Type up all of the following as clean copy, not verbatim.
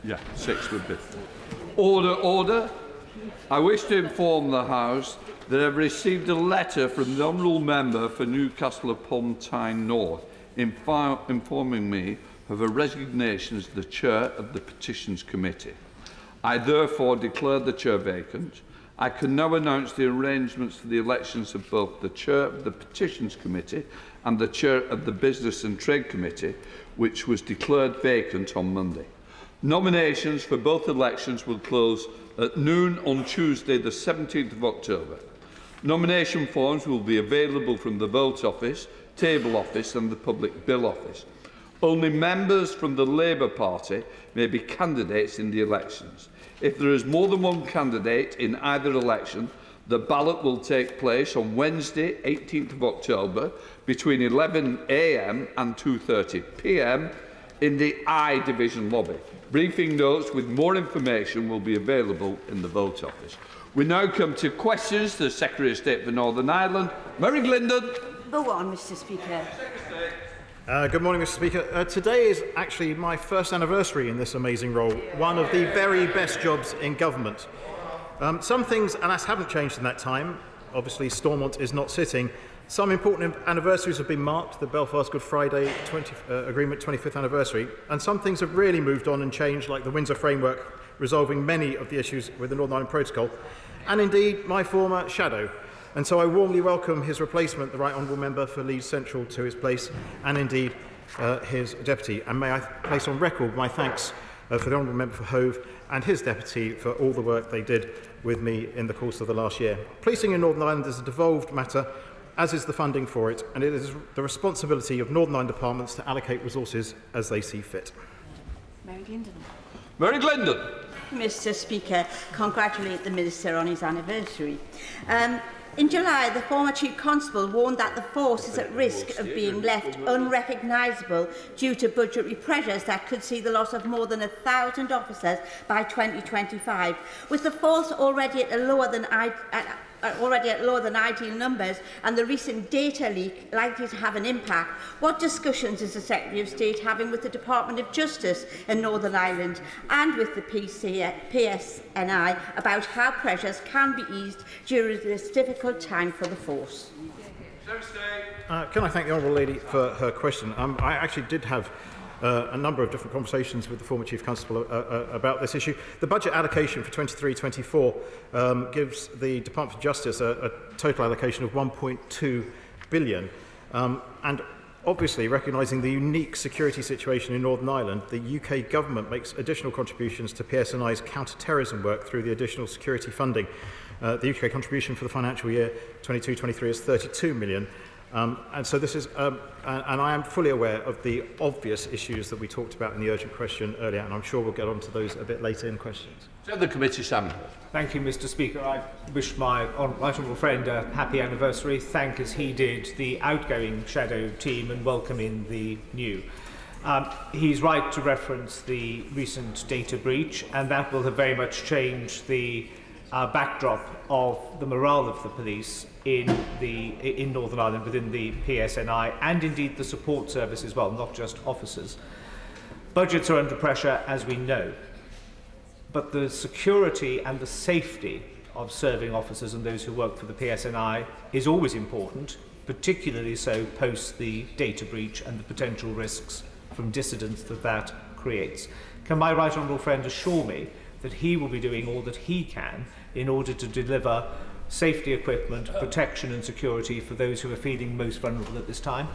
Yeah, 6 would be. Order, order. I wish to inform the House that I have received a letter from the Honourable Member for Newcastle upon Tyne North informing me of a resignation as the Chair of the Petitions Committee. I therefore declare the chair vacant. I can now announce the arrangements for the elections of both the Chair of the Petitions Committee and the Chair of the Business and Trade Committee, which was declared vacant on Monday. Nominations for both elections will close at noon on Tuesday, the 17th of October. Nomination forms will be available from the Vote Office, Table Office and the Public Bill Office. Only members from the Labour Party may be candidates in the elections. If there is more than one candidate in either election, the ballot will take place on Wednesday, 18th of October, between 11 a.m. and 2:30 p.m. in the I Division lobby. Briefing notes with more information will be available in the Vote Office. We now come to questions to the Secretary of State for Northern Ireland. Mary Glindon. Go on, Mr. Speaker. Good morning, Mr. Speaker. Today is actually my first anniversary in this amazing role, one of the very best jobs in government. Some things, alas, haven't changed in that time. Obviously, Stormont is not sitting. Some important anniversaries have been marked, the Belfast Good Friday Agreement 25th anniversary, and some things have really moved on and changed, like the Windsor Framework, resolving many of the issues with the Northern Ireland Protocol, and indeed my former shadow. And so I warmly welcome his replacement, the Right Honourable Member for Leeds Central, to his place, and indeed his deputy. And may I place on record my thanks for the Honourable Member for Hove and his deputy for all the work they did with me in the course of the last year. Policing in Northern Ireland is a devolved matter, as is the funding for it, and it is the responsibility of Northern Ireland departments to allocate resources as they see fit. Mary Glindon. Mary Glindon. Mr. Speaker, congratulate the Minister on his anniversary. In July, the former Chief Constable warned that the force is at risk of being left unrecognisable due to budgetary pressures that could see the loss of more than 1,000 officers by 2025. With the force already at lower than ideal numbers and the recent data leak likely to have an impact, what discussions is the Secretary of State having with the Department of Justice in Northern Ireland and with the PSNI about how pressures can be eased during this difficult time for the force? Can I thank the Honourable Lady for her question? I actually did have a number of different conversations with the former Chief Constable about this issue. The budget allocation for 23-24 gives the Department of Justice a total allocation of £1.2 billion. And obviously, recognising the unique security situation in Northern Ireland, the UK Government makes additional contributions to PSNI's counter-terrorism work through the additional security funding. The UK contribution for the financial year 22-23 is £32 million. And so this is, and I am fully aware of the obvious issues that we talked about in the urgent question earlier, and I'm sure we'll get on to those a bit later in questions. So the committee, Sam. Thank you, Mr. Speaker. I wish my honourable friend a happy anniversary. Thank, as he did, the outgoing shadow team and welcome in the new. He's right to reference the recent data breach, and that will have very much changed the backdrop of the morale of the police in Northern Ireland within the PSNI and indeed the support service as well, not just officers. Budgets are under pressure, as we know, but the security and the safety of serving officers and those who work for the PSNI is always important, particularly so post the data breach and the potential risks from dissidents that creates. Can my right honourable friend assure me that he will be doing all that he can in order to deliver safety equipment, protection and security for those who are feeling most vulnerable at this time?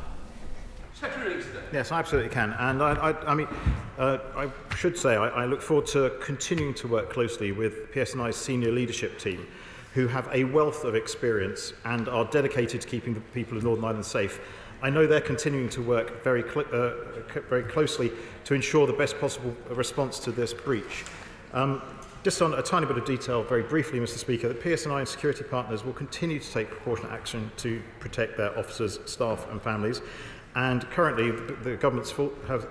Yes, I absolutely can. And I should say I look forward to continuing to work closely with PSNI's senior leadership team, who have a wealth of experience and are dedicated to keeping the people of Northern Ireland safe. I know they're continuing to work very closely to ensure the best possible response to this breach. Just on a tiny bit of detail, very briefly, Mr. Speaker, the PSNI and security partners will continue to take proportionate action to protect their officers, staff and families. And currently, the government's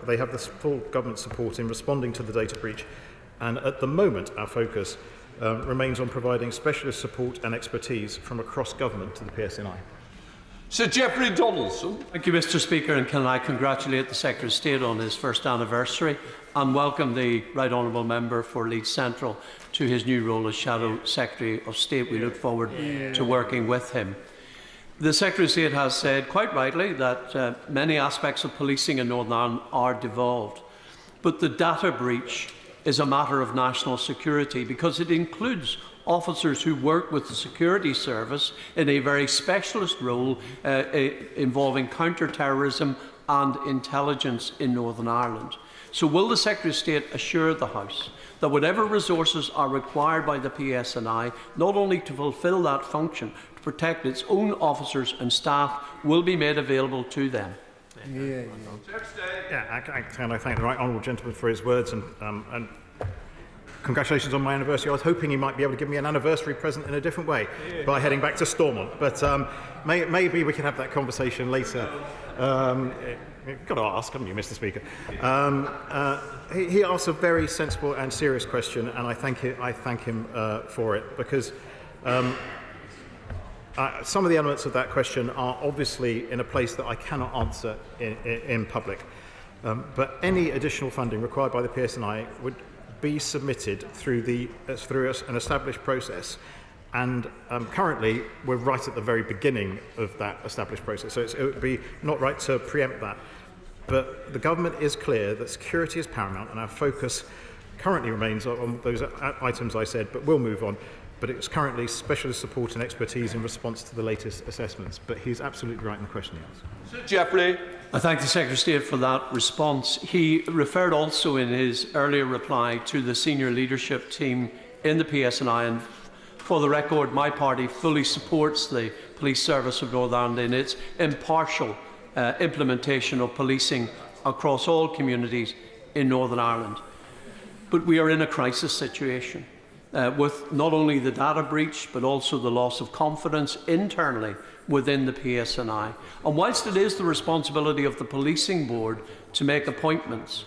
they have this full government support in responding to the data breach. And at the moment, our focus remains on providing specialist support and expertise from across government to the PSNI. Sir Geoffrey Donaldson. Thank you, Mr. Speaker, and can I congratulate the Secretary of State on his first anniversary and welcome the Right Honourable Member for Leeds Central to his new role as Shadow Secretary of State. We look forward to working with him. The Secretary of State has said, quite rightly, that many aspects of policing in Northern Ireland are devolved, but the data breach is a matter of national security because it includes officers who work with the security service in a very specialist role involving counter-terrorism and intelligence in Northern Ireland. So will the Secretary of State assure the House that whatever resources are required by the PSNI, not only to fulfil that function, to protect its own officers and staff, will be made available to them? I thank the Right Honourable Gentleman for his words and congratulations on my anniversary. I was hoping he might be able to give me an anniversary present in a different way by heading back to Stormont, but maybe we can have that conversation later. You've got to ask, haven't you, Mr. Speaker? He asked a very sensible and serious question, and I thank him for it, because some of the elements of that question are obviously in a place that I cannot answer in public. But any additional funding required by the PSNI would be submitted through an established process. And currently, we're right at the very beginning of that established process, so it would be not right to preempt that. But the government is clear that security is paramount, and our focus currently remains on those items I said, but we'll move on. But it's currently specialist support and expertise in response to the latest assessments. But he's absolutely right in the question he asked. Sir Geoffrey. I thank the Secretary of State for that response. He referred also in his earlier reply to the senior leadership team in the PSNI, and for the record, my party fully supports the Police Service of Northern Ireland in its impartial implementation of policing across all communities in Northern Ireland. But we are in a crisis situation with not only the data breach but also the loss of confidence internally within the PSNI. And whilst it is the responsibility of the Policing Board to make appointments,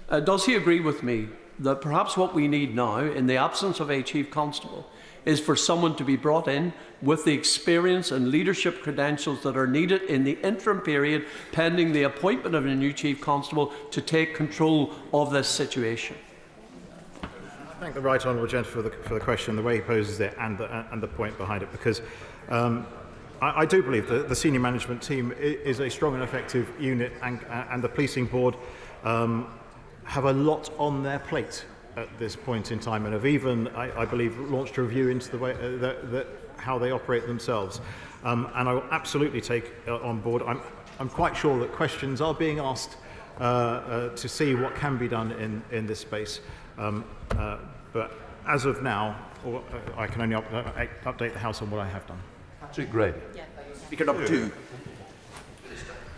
does he agree with me that perhaps what we need now, in the absence of a Chief Constable, is for someone to be brought in with the experience and leadership credentials that are needed in the interim period pending the appointment of a new Chief Constable to take control of this situation? I thank the Right Honourable Gentleman for the question, the way he poses it, and the point behind it, because I do believe that the senior management team is a strong and effective unit, and the Policing Board have a lot on their plate at this point in time, and have even, I believe, launched a review into the way how they operate themselves. And I will absolutely take on board. I'm quite sure that questions are being asked to see what can be done in this space. But as of now, I can only update the House on what I have done. Patrick Grady. Speaker number 2.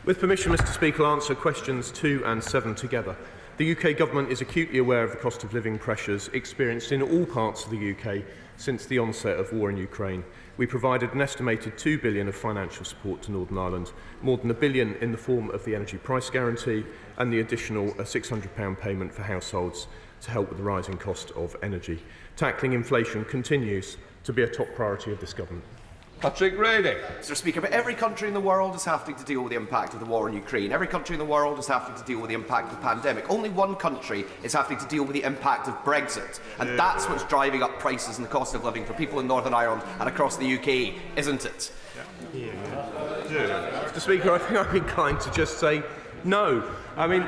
With permission, Mr. Speaker, I'll answer questions 2 and 7 together. The UK Government is acutely aware of the cost of living pressures experienced in all parts of the UK since the onset of war in Ukraine. We provided an estimated £2 billion of financial support to Northern Ireland, more than £1 billion in the form of the energy price guarantee and the additional £600 payment for households to help with the rising cost of energy. Tackling inflation continues to be a top priority of this government. Patrick Grady. Mr. Speaker, but every country in the world is having to deal with the impact of the war in Ukraine. Every country in the world is having to deal with the impact of the pandemic. Only one country is having to deal with the impact of Brexit. And that's what's driving up prices and the cost of living for people in Northern Ireland and across the UK, isn't it? Mr. Speaker, I think I'm inclined to just say no. I mean,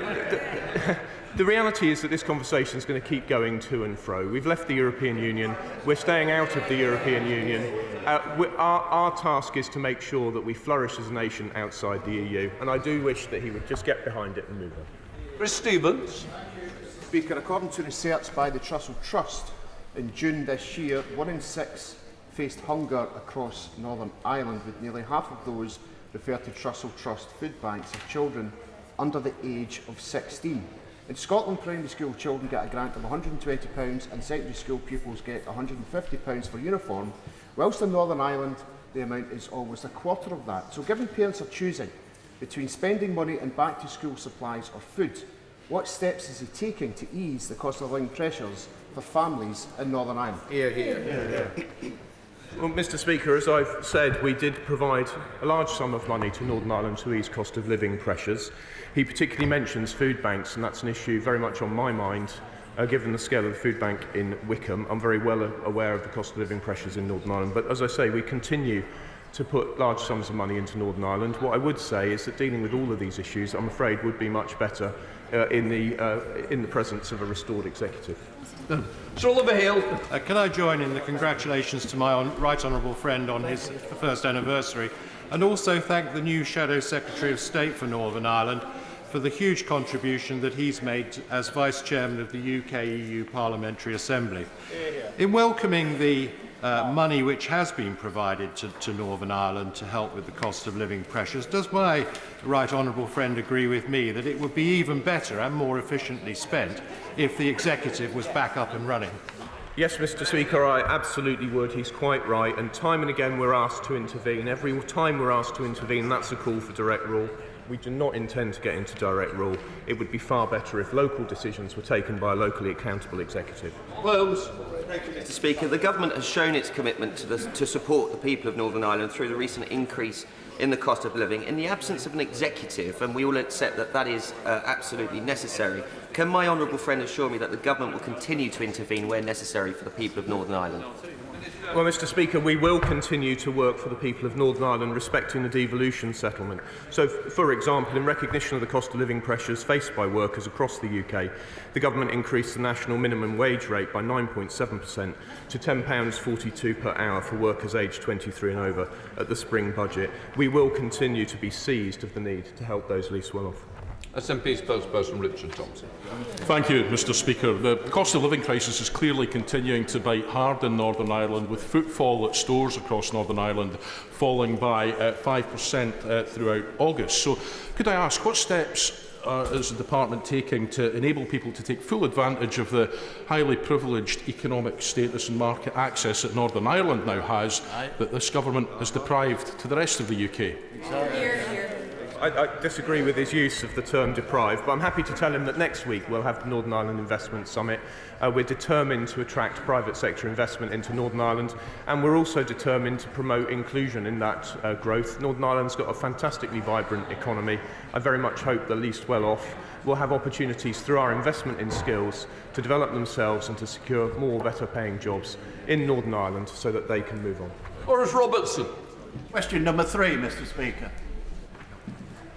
the reality is that this conversation is going to keep going to and fro. We've left the European Union. We're staying out of the European Union. Our task is to make sure that we flourish as a nation outside the EU. And I do wish that he would just get behind it and move on. Chris Stevens. Speaker, according to research by the Trussell Trust, in June this year, 1 in 6 faced hunger across Northern Ireland, with nearly half of those referred to Trussell Trust food banks of children under the age of 16. In Scotland, primary school children get a grant of £120 and secondary school pupils get £150 for uniform, whilst in Northern Ireland the amount is almost a quarter of that. So given parents are choosing between spending money on back-to-school supplies or food, what steps is he taking to ease the cost of living pressures for families in Northern Ireland? Well, Mr Speaker, as I've said, we did provide a large sum of money to Northern Ireland to ease cost of living pressures. He particularly mentions food banks, and that's an issue very much on my mind, given the scale of the food bank in Wickham. I'm very well aware of the cost of living pressures in Northern Ireland, but as I say, we continue to put large sums of money into Northern Ireland. What I would say is that dealing with all of these issues, I'm afraid, would be much better in the presence of a restored executive. Sir Oliver Hill. Can I join in the congratulations to my right honourable friend on his first anniversary, and also thank the new Shadow Secretary of State for Northern Ireland for the huge contribution that he's made as Vice Chairman of the UK-EU Parliamentary Assembly. In welcoming the money which has been provided to Northern Ireland to help with the cost of living pressures, does my right honourable friend agree with me that it would be even better and more efficiently spent if the executive was back up and running? Yes, Mr Speaker, I absolutely would. He's quite right, and time and again we're asked to intervene. Every time we're asked to intervene, that's a call for direct rule. We do not intend to get into direct rule. It would be far better if local decisions were taken by a locally accountable executive. Wills. Thank you, Mr Speaker. The Government has shown its commitment to support the people of Northern Ireland through the recent increase in the cost of living. In the absence of an executive, and we all accept that that is absolutely necessary, can my honourable friend assure me that the Government will continue to intervene where necessary for the people of Northern Ireland? Well, Mr Speaker, we will continue to work for the people of Northern Ireland respecting the devolution settlement. So, for example, in recognition of the cost of living pressures faced by workers across the UK, the Government increased the national minimum wage rate by 9.7% to £10.42 per hour for workers aged 23 and over at the spring budget. We will continue to be seized of the need to help those least well off. SNP spokesperson Richard Thompson. Thank you, Mr Speaker. The cost of living crisis is clearly continuing to bite hard in Northern Ireland, with footfall at stores across Northern Ireland falling by 5% throughout August. So could I ask, what steps is the Department taking to enable people to take full advantage of the highly privileged economic status and market access that Northern Ireland now has, that this Government has deprived to the rest of the UK? I disagree with his use of the term deprived, but I'm happy to tell him that next week we'll have the Northern Ireland Investment Summit. We're determined to attract private sector investment into Northern Ireland, and we're also determined to promote inclusion in that growth. Northern Ireland's got a fantastically vibrant economy. I very much hope the least well off will have opportunities through our investment in skills to develop themselves and to secure more better paying jobs in Northern Ireland so that they can move on. Horace Robertson. Question number 3, Mr Speaker.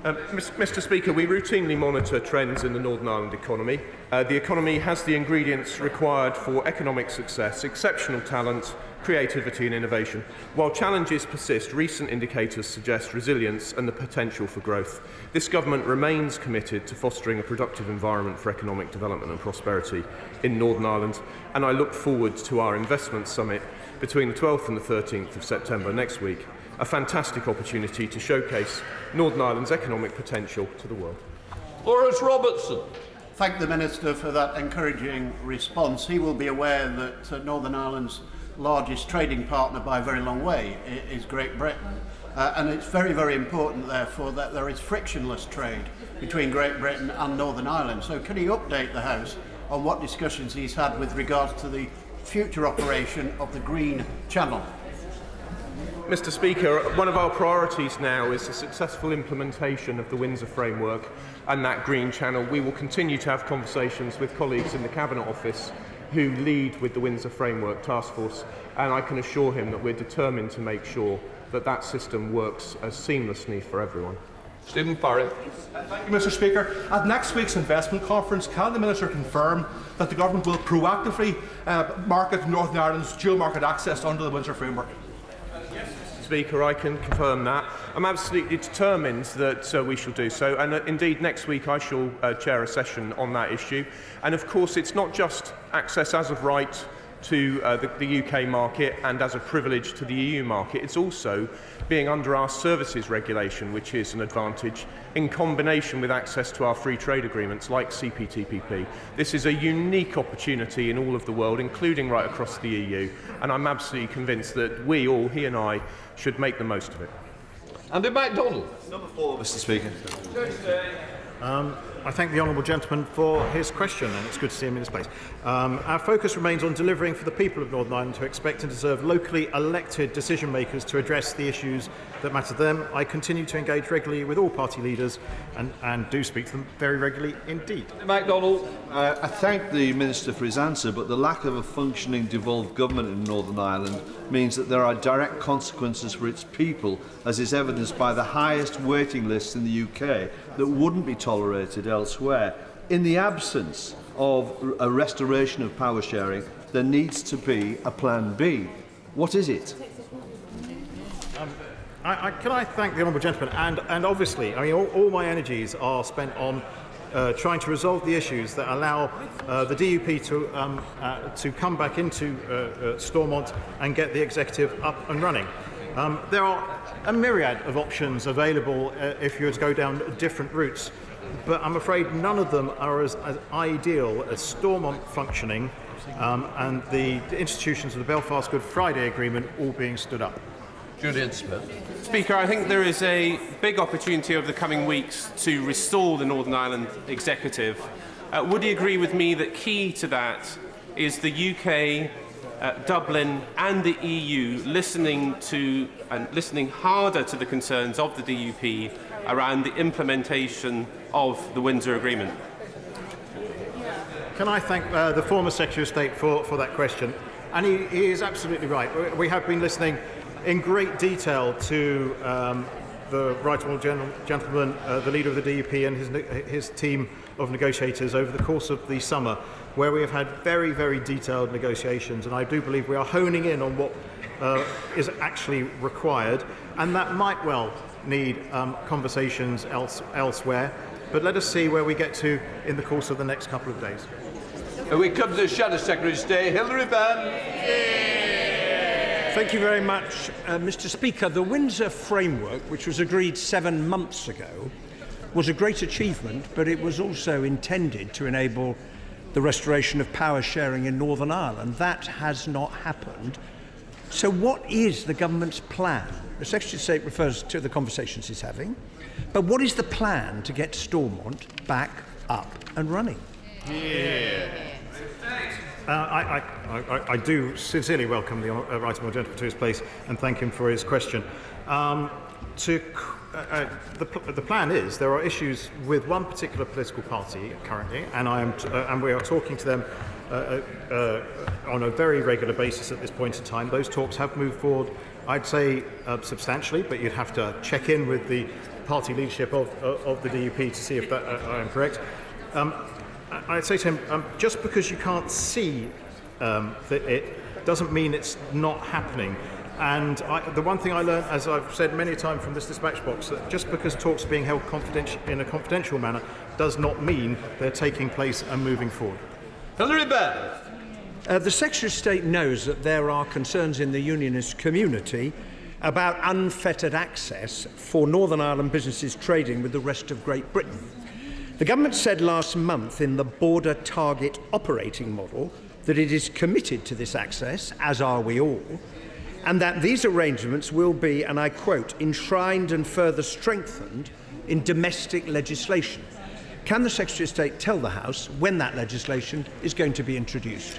Mr Speaker, we routinely monitor trends in the Northern Ireland economy. The economy has the ingredients required for economic success, exceptional talent, creativity and innovation. While challenges persist, recent indicators suggest resilience and the potential for growth. This Government remains committed to fostering a productive environment for economic development and prosperity in Northern Ireland, and I look forward to our investment summit between the 12th and the 13th of September next week. A fantastic opportunity to showcase Northern Ireland's economic potential to the world. Horace Robertson. Thank the Minister for that encouraging response. He will be aware that Northern Ireland's largest trading partner by a very long way is Great Britain. And it's very, very important, therefore, that there is frictionless trade between Great Britain and Northern Ireland. So can he update the House on what discussions he's had with regards to the future operation of the Green Channel? Mr Speaker, one of our priorities now is the successful implementation of the Windsor Framework and that Green Channel. We will continue to have conversations with colleagues in the Cabinet Office who lead with the Windsor Framework Task Force, and I can assure him that we're determined to make sure that that system works seamlessly for everyone. Stephen Parry. Thank you, Mr Speaker. At next week's investment conference, can the Minister confirm that the Government will proactively market Northern Ireland's dual market access under the Windsor Framework? Speaker, I can confirm that. I'm absolutely determined that we shall do so, and indeed next week I shall chair a session on that issue. And of course it's not just access as of right to the UK market and as a privilege to the EU market, it's also being under our services regulation, which is an advantage, in combination with access to our free trade agreements like CPTPP. This is a unique opportunity in all of the world, including right across the EU, and I'm absolutely convinced that we all, he and I, should make the most of it. Andy MacDonald. Number 4, Mr Speaker. I thank the honourable gentleman for his question, and it's good to see him in this place. Our focus remains on delivering for the people of Northern Ireland who expect and deserve locally elected decision makers to address the issues that matter to them. I continue to engage regularly with all party leaders and do speak to them very regularly indeed. MacDonald. I thank the Minister for his answer, but the lack of a functioning devolved government in Northern Ireland means that there are direct consequences for its people, as is evidenced by the highest waiting lists in the UK that wouldn't be tolerated elsewhere. In the absence of a restoration of power sharing, there needs to be a plan B. What is it? Can I thank the honourable gentleman? And obviously, I mean, all my energies are spent on trying to resolve the issues that allow the DUP to come back into Stormont and get the executive up and running. There are a myriad of options available if you were to go down different routes, but I'm afraid none of them are as ideal as Stormont functioning and the institutions of the Belfast Good Friday Agreement all being stood up. Julian Smith. Speaker, I think there is a big opportunity over the coming weeks to restore the Northern Ireland Executive. Would you agree with me that key to that is the UK, Dublin and the EU listening harder to the concerns of the DUP around the implementation of the Windsor Agreement? Can I thank the former Secretary of State for that question? And he is absolutely right. We have been listening in great detail to the Right Honourable Gentleman, the leader of the DUP and his team of negotiators over the course of the summer, where we have had very, very detailed negotiations, and I do believe we are honing in on what is actually required, and that might well need conversations elsewhere, but let us see where we get to in the course of the next couple of days. We come to the Shadow Secretary of State, Hilary Benn. Thank you very much, Mr. Speaker. The Windsor Framework, which was agreed 7 months ago, was a great achievement, but it was also intended to enable the restoration of power sharing in Northern Ireland. That has not happened. So what is the government's plan? The Secretary of State refers to the conversations he's having, but what is the plan to get Stormont back up and running? Yeah. I do sincerely welcome the Right Honourable Gentleman to his place and thank him for his question. The plan is there are issues with one particular political party currently, and we are talking to them on a very regular basis at this point in time. Those talks have moved forward, I'd say, substantially, but you'd have to check in with the party leadership of the DUP to see if that I am correct. I'd say to him, just because you can't see that it doesn't mean it's not happening. And the one thing I learned, as I've said many times from this dispatch box, that just because talks are being held in a confidential manner does not mean they're taking place and moving forward. Hilary Benn. The Secretary of State knows that there are concerns in the unionist community about unfettered access for Northern Ireland businesses trading with the rest of Great Britain. The government said last month in the Border Target Operating Model that it is committed to this access, as are we all, and that these arrangements will be, and I quote, enshrined and further strengthened in domestic legislation. Can the Secretary of State tell the House when that legislation is going to be introduced?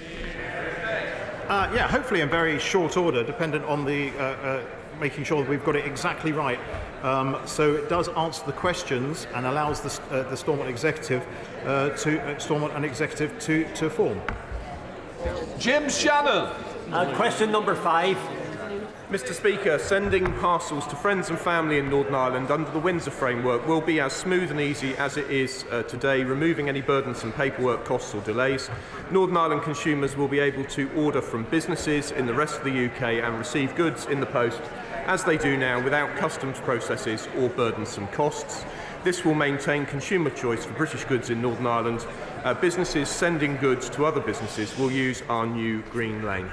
Yeah, hopefully in very short order, dependent on the making sure that we've got it exactly right. So it does answer the questions and allows the Stormont executive to form. Jim Shannon. Question number 5. Mr. Speaker, sending parcels to friends and family in Northern Ireland under the Windsor Framework will be as smooth and easy as it is today, removing any burdensome paperwork costs or delays. Northern Ireland consumers will be able to order from businesses in the rest of the UK and receive goods in the post, as they do now, without customs processes or burdensome costs. This will maintain consumer choice for British goods in Northern Ireland. Businesses sending goods to other businesses will use our new Green Lane.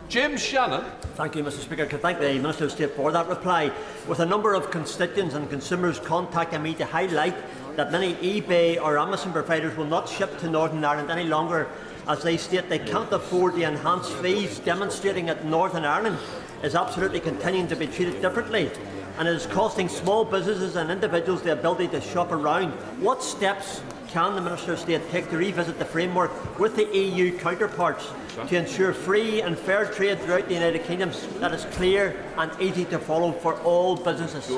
Jim Shannon. Thank you, Mr. Speaker. I can thank the Minister of State for that reply. With a number of constituents and consumers contacting me to highlight that many eBay or Amazon providers will not ship to Northern Ireland any longer, as they state they can't afford the enhanced fees, demonstrating that Northern Ireland is absolutely continuing to be treated differently, and it is costing small businesses and individuals the ability to shop around. What steps can the Minister of State take to revisit the framework with the EU counterparts to ensure free and fair trade throughout the United Kingdom that is clear and easy to follow for all businesses?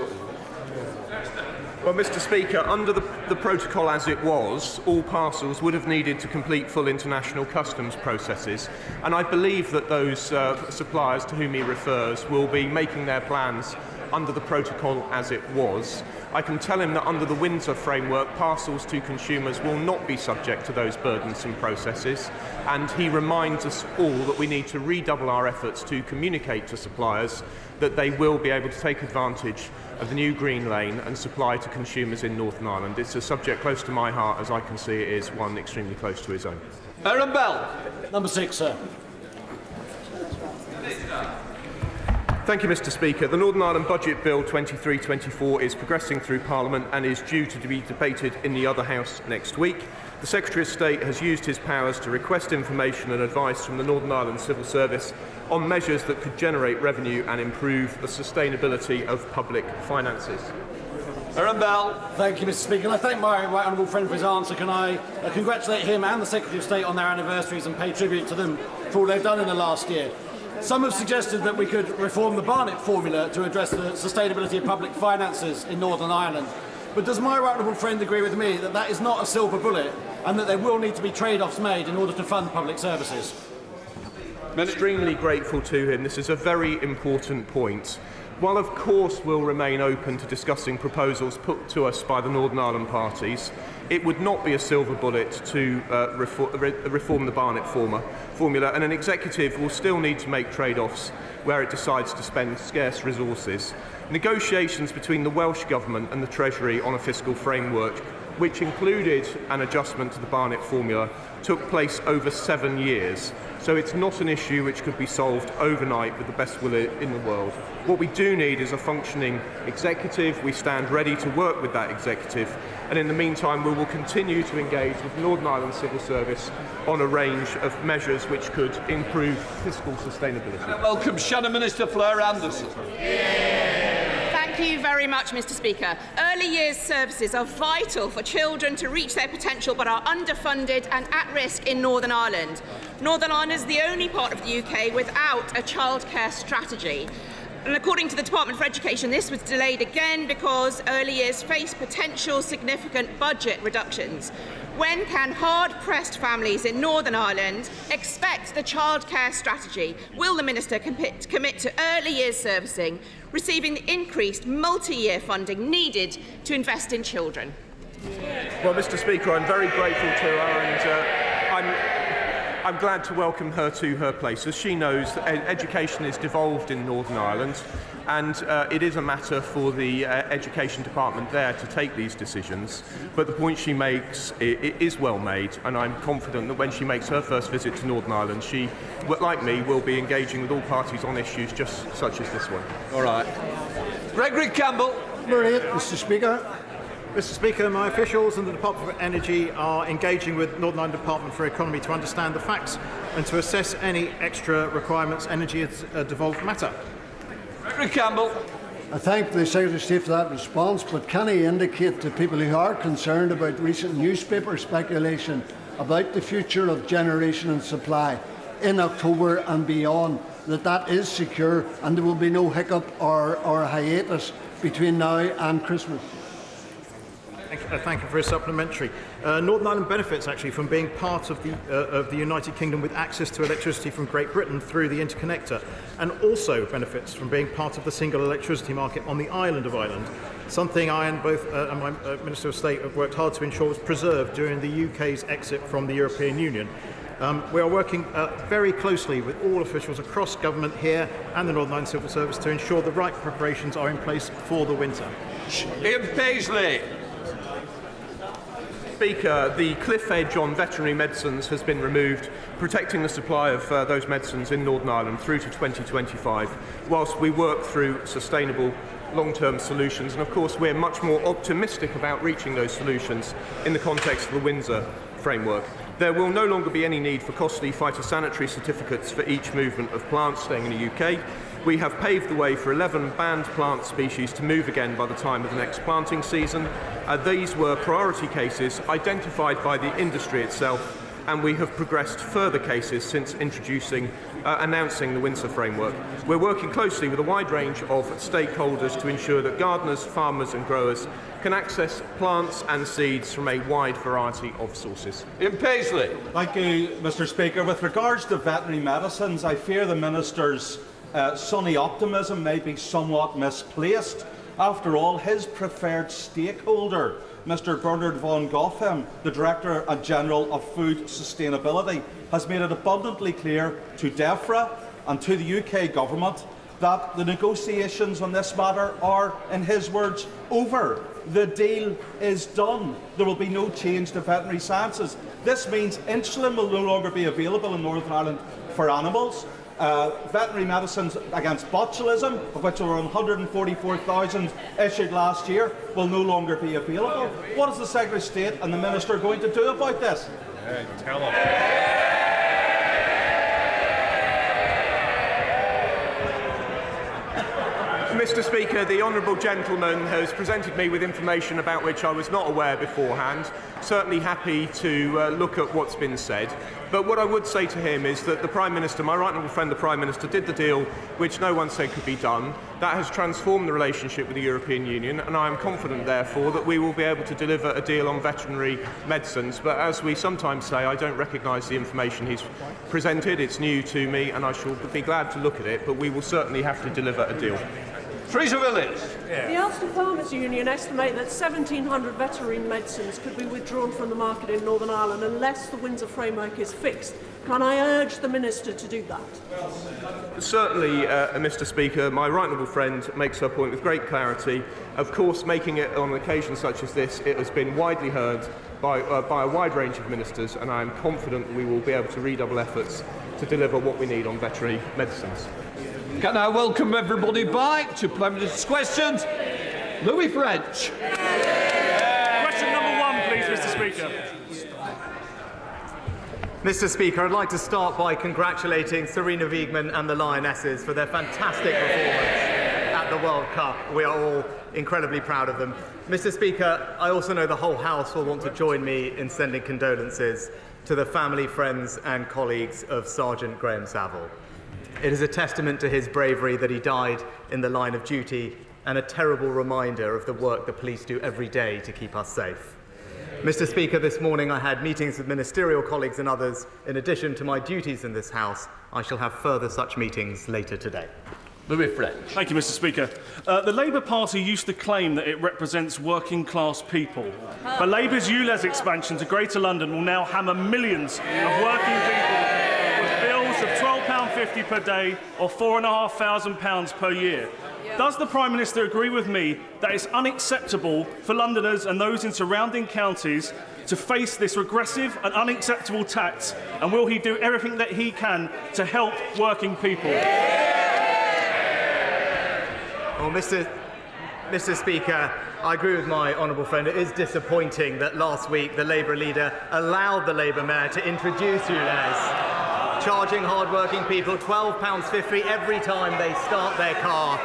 Well, Mr. Speaker, under the protocol as it was, all parcels would have needed to complete full international customs processes, and I believe that those suppliers to whom he refers will be making their plans under the protocol as it was. I can tell him that under the Windsor framework, parcels to consumers will not be subject to those burdensome processes, and he reminds us all that we need to redouble our efforts to communicate to suppliers that they will be able to take advantage of the new Green Lane and supply to consumers in Northern Ireland. It's a subject close to my heart, as I can see it is one extremely close to his own. Aaron Bell. Number 6, sir. Thank you, Mr. Speaker. The Northern Ireland Budget Bill 23-24 is progressing through Parliament and is due to be debated in the other House next week. The Secretary of State has used his powers to request information and advice from the Northern Ireland Civil Service on measures that could generate revenue and improve the sustainability of public finances. Aaron Bell. Thank you, Mr. Speaker. I thank my right honourable friend for his answer. Can I congratulate him and the Secretary of State on their anniversaries and pay tribute to them for all they've done in the last year? Some have suggested that we could reform the Barnett formula to address the sustainability of public finances in Northern Ireland. But does my right honourable friend agree with me that that is not a silver bullet and that there will need to be trade-offs made in order to fund public services? I'm extremely grateful to him. This is a very important point. While of course we'll remain open to discussing proposals put to us by the Northern Ireland parties, it would not be a silver bullet to reform the Barnett formula, and an executive will still need to make trade-offs where it decides to spend scarce resources. Negotiations between the Welsh Government and the Treasury on a fiscal framework, which included an adjustment to the Barnett formula, took place over 7 years. So it's not an issue which could be solved overnight with the best will in the world. What we do need is a functioning executive. We stand ready to work with that executive, and in the meantime we will continue to engage with Northern Ireland Civil Service on a range of measures which could improve fiscal sustainability. Welcome Shannon Minister Fleur Anderson. Thank you very much, Mr. Speaker. Early years services are vital for children to reach their potential but are underfunded and at risk in Northern Ireland. Northern Ireland is the only part of the UK without a childcare strategy. And according to the Department for Education, this was delayed again because early years face potential significant budget reductions. When can hard-pressed families in Northern Ireland expect the childcare strategy? Will the Minister commit to early years servicing, receiving the increased multi-year funding needed to invest in children? Well, Mr. Speaker, I'm very grateful to her, and I'm glad to welcome her to her place. As she knows, education is devolved in Northern Ireland, and it is a matter for the Education Department there to take these decisions. But the point she makes is well made, and I'm confident that when she makes her first visit to Northern Ireland, she, like me, will be engaging with all parties on issues just such as this one. All right. Gregory Campbell. Number 8, Mr. Speaker. Mr. Speaker, my officials and the Department for Energy are engaging with Northern Ireland Department for Economy to understand the facts and to assess any extra requirements. Energy is a devolved matter. Gregory Campbell. I thank the Secretary of State for that response, but can he indicate to people who are concerned about recent newspaper speculation about the future of generation and supply in October and beyond, that that is secure and there will be no hiccup or hiatus between now and Christmas? Thank you for a supplementary. Northern Ireland benefits actually from being part of the United Kingdom with access to electricity from Great Britain through the interconnector, and also benefits from being part of the single electricity market on the island of Ireland, something I and both and my Minister of State have worked hard to ensure was preserved during the UK's exit from the European Union. We are working very closely with all officials across government here and the Northern Ireland Civil Service to ensure the right preparations are in place for the winter. Ian Paisley. Speaker, the cliff edge on veterinary medicines has been removed, protecting the supply of those medicines in Northern Ireland through to 2025, whilst we work through sustainable long-term solutions. And of course we're much more optimistic about reaching those solutions in the context of the Windsor framework. There will no longer be any need for costly phytosanitary certificates for each movement of plants staying in the UK. We have paved the way for 11 banned plant species to move again by the time of the next planting season. These were priority cases identified by the industry itself, and we have progressed further cases since announcing the Windsor framework. We're working closely with a wide range of stakeholders to ensure that gardeners, farmers and growers can access plants and seeds from a wide variety of sources. Ian Paisley. Thank you, Mr. Speaker. With regards to veterinary medicines, I fear the Minister's sunny optimism may be somewhat misplaced. After all, his preferred stakeholder, Mr. Bernard von Goffem, the Director General of Food Sustainability, has made it abundantly clear to DEFRA and to the UK Government that the negotiations on this matter are, in his words, over. The deal is done. There will be no change to veterinary sciences. This means insulin will no longer be available in Northern Ireland for animals. Veterinary medicines against botulism, of which there were 144,000 issued last year, will no longer be available. What is the Secretary of State and the Minister going to do about this? Tell him. Mr. Speaker, the honourable gentleman has presented me with information about which I was not aware beforehand. Certainly happy to look at what's been said. But what I would say to him is that the Prime Minister, my right honourable friend the Prime Minister, did the deal which no one said could be done. That has transformed the relationship with the European Union, and I am confident, therefore, that we will be able to deliver a deal on veterinary medicines. But as we sometimes say, I don't recognise the information he's presented. It's new to me, and I shall be glad to look at it, but we will certainly have to deliver a deal. Teresa Willis. The Ulster Farmers Union estimate that 1,700 veterinary medicines could be withdrawn from the market in Northern Ireland unless the Windsor framework is fixed. Can I urge the Minister to do that? Certainly, Mr. Speaker, my right honourable friend makes her point with great clarity. Of course, making it on occasions such as this, it has been widely heard by a wide range of ministers, and I am confident we will be able to redouble efforts to deliver what we need on veterinary medicines. Can I welcome everybody back to Prime Minister's questions? Louis French. Question number one, please, Mr. Speaker. Mr. Speaker, I'd like to start by congratulating Serena Wiegman and the Lionesses for their fantastic performance at the World Cup. We are all incredibly proud of them. Mr. Speaker, I also know the whole House will want to join me in sending condolences to the family, friends and colleagues of Sergeant Graham Saville. It is a testament to his bravery that he died in the line of duty, and a terrible reminder of the work the police do every day to keep us safe. Mr. Speaker, this morning I had meetings with ministerial colleagues and others. In addition to my duties in this House, I shall have further such meetings later today. Louis French. Thank you, Mr. Speaker. The Labour Party used to claim that it represents working-class people. But Labour's ULEZ expansion to Greater London will now hammer millions of working people with bills of £12.50 per day or £4,500 per year. Does the Prime Minister agree with me that it's unacceptable for Londoners and those in surrounding counties to face this regressive and unacceptable tax, and will he do everything that he can to help working people? Well, Mr. Speaker, I agree with my honourable friend. It is disappointing that last week the Labour leader allowed the Labour mayor to introduce ULEZ, charging hard-working people £12.50 every time they start their car,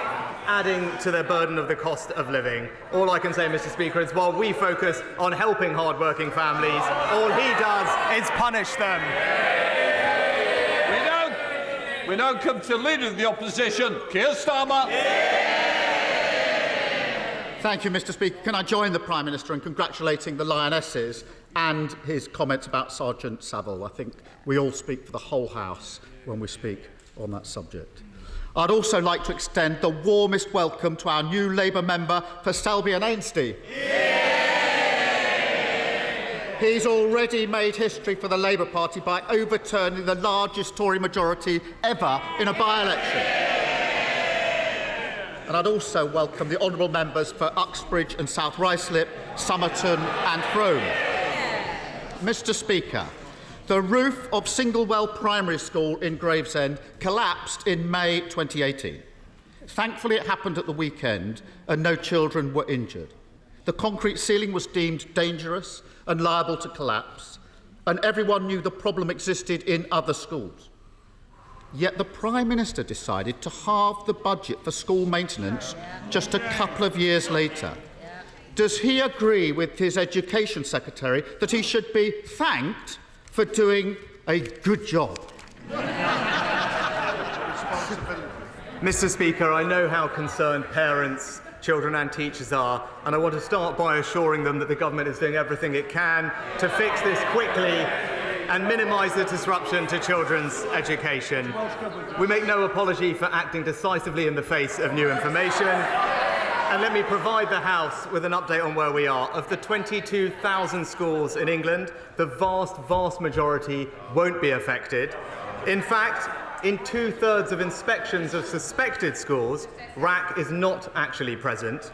adding to their burden of the cost of living. All I can say, Mr. Speaker, is while we focus on helping hard-working families, all he does is punish them. We now come to the Leader of the Opposition, Keir Starmer. Thank you, Mr. Speaker. Can I join the Prime Minister in congratulating the Lionesses and his comments about Sergeant Saville? I think we all speak for the whole House when we speak on that subject. I'd also like to extend the warmest welcome to our new Labour member for Selby and Ainsty. He's already made history for the Labour Party by overturning the largest Tory majority ever in a by-election. And I'd also welcome the honourable members for Uxbridge and South Ruislip, Somerton and Frome. Mr. Speaker, the roof of Singlewell Primary School in Gravesend collapsed in May 2018. Thankfully, it happened at the weekend and no children were injured. The concrete ceiling was deemed dangerous and liable to collapse, and everyone knew the problem existed in other schools. Yet the Prime Minister decided to halve the budget for school maintenance just a couple of years later. Does he agree with his Education Secretary that he should be thanked for doing a good job? Mr. Speaker, I know how concerned parents, children and teachers are, and I want to start by assuring them that the government is doing everything it can to fix this quickly and minimise the disruption to children's education. We make no apology for acting decisively in the face of new information. And let me provide the House with an update on where we are. Of the 22,000 schools in England, the vast majority won't be affected. In fact, in 2/3 of inspections of suspected schools, RAC is not actually present.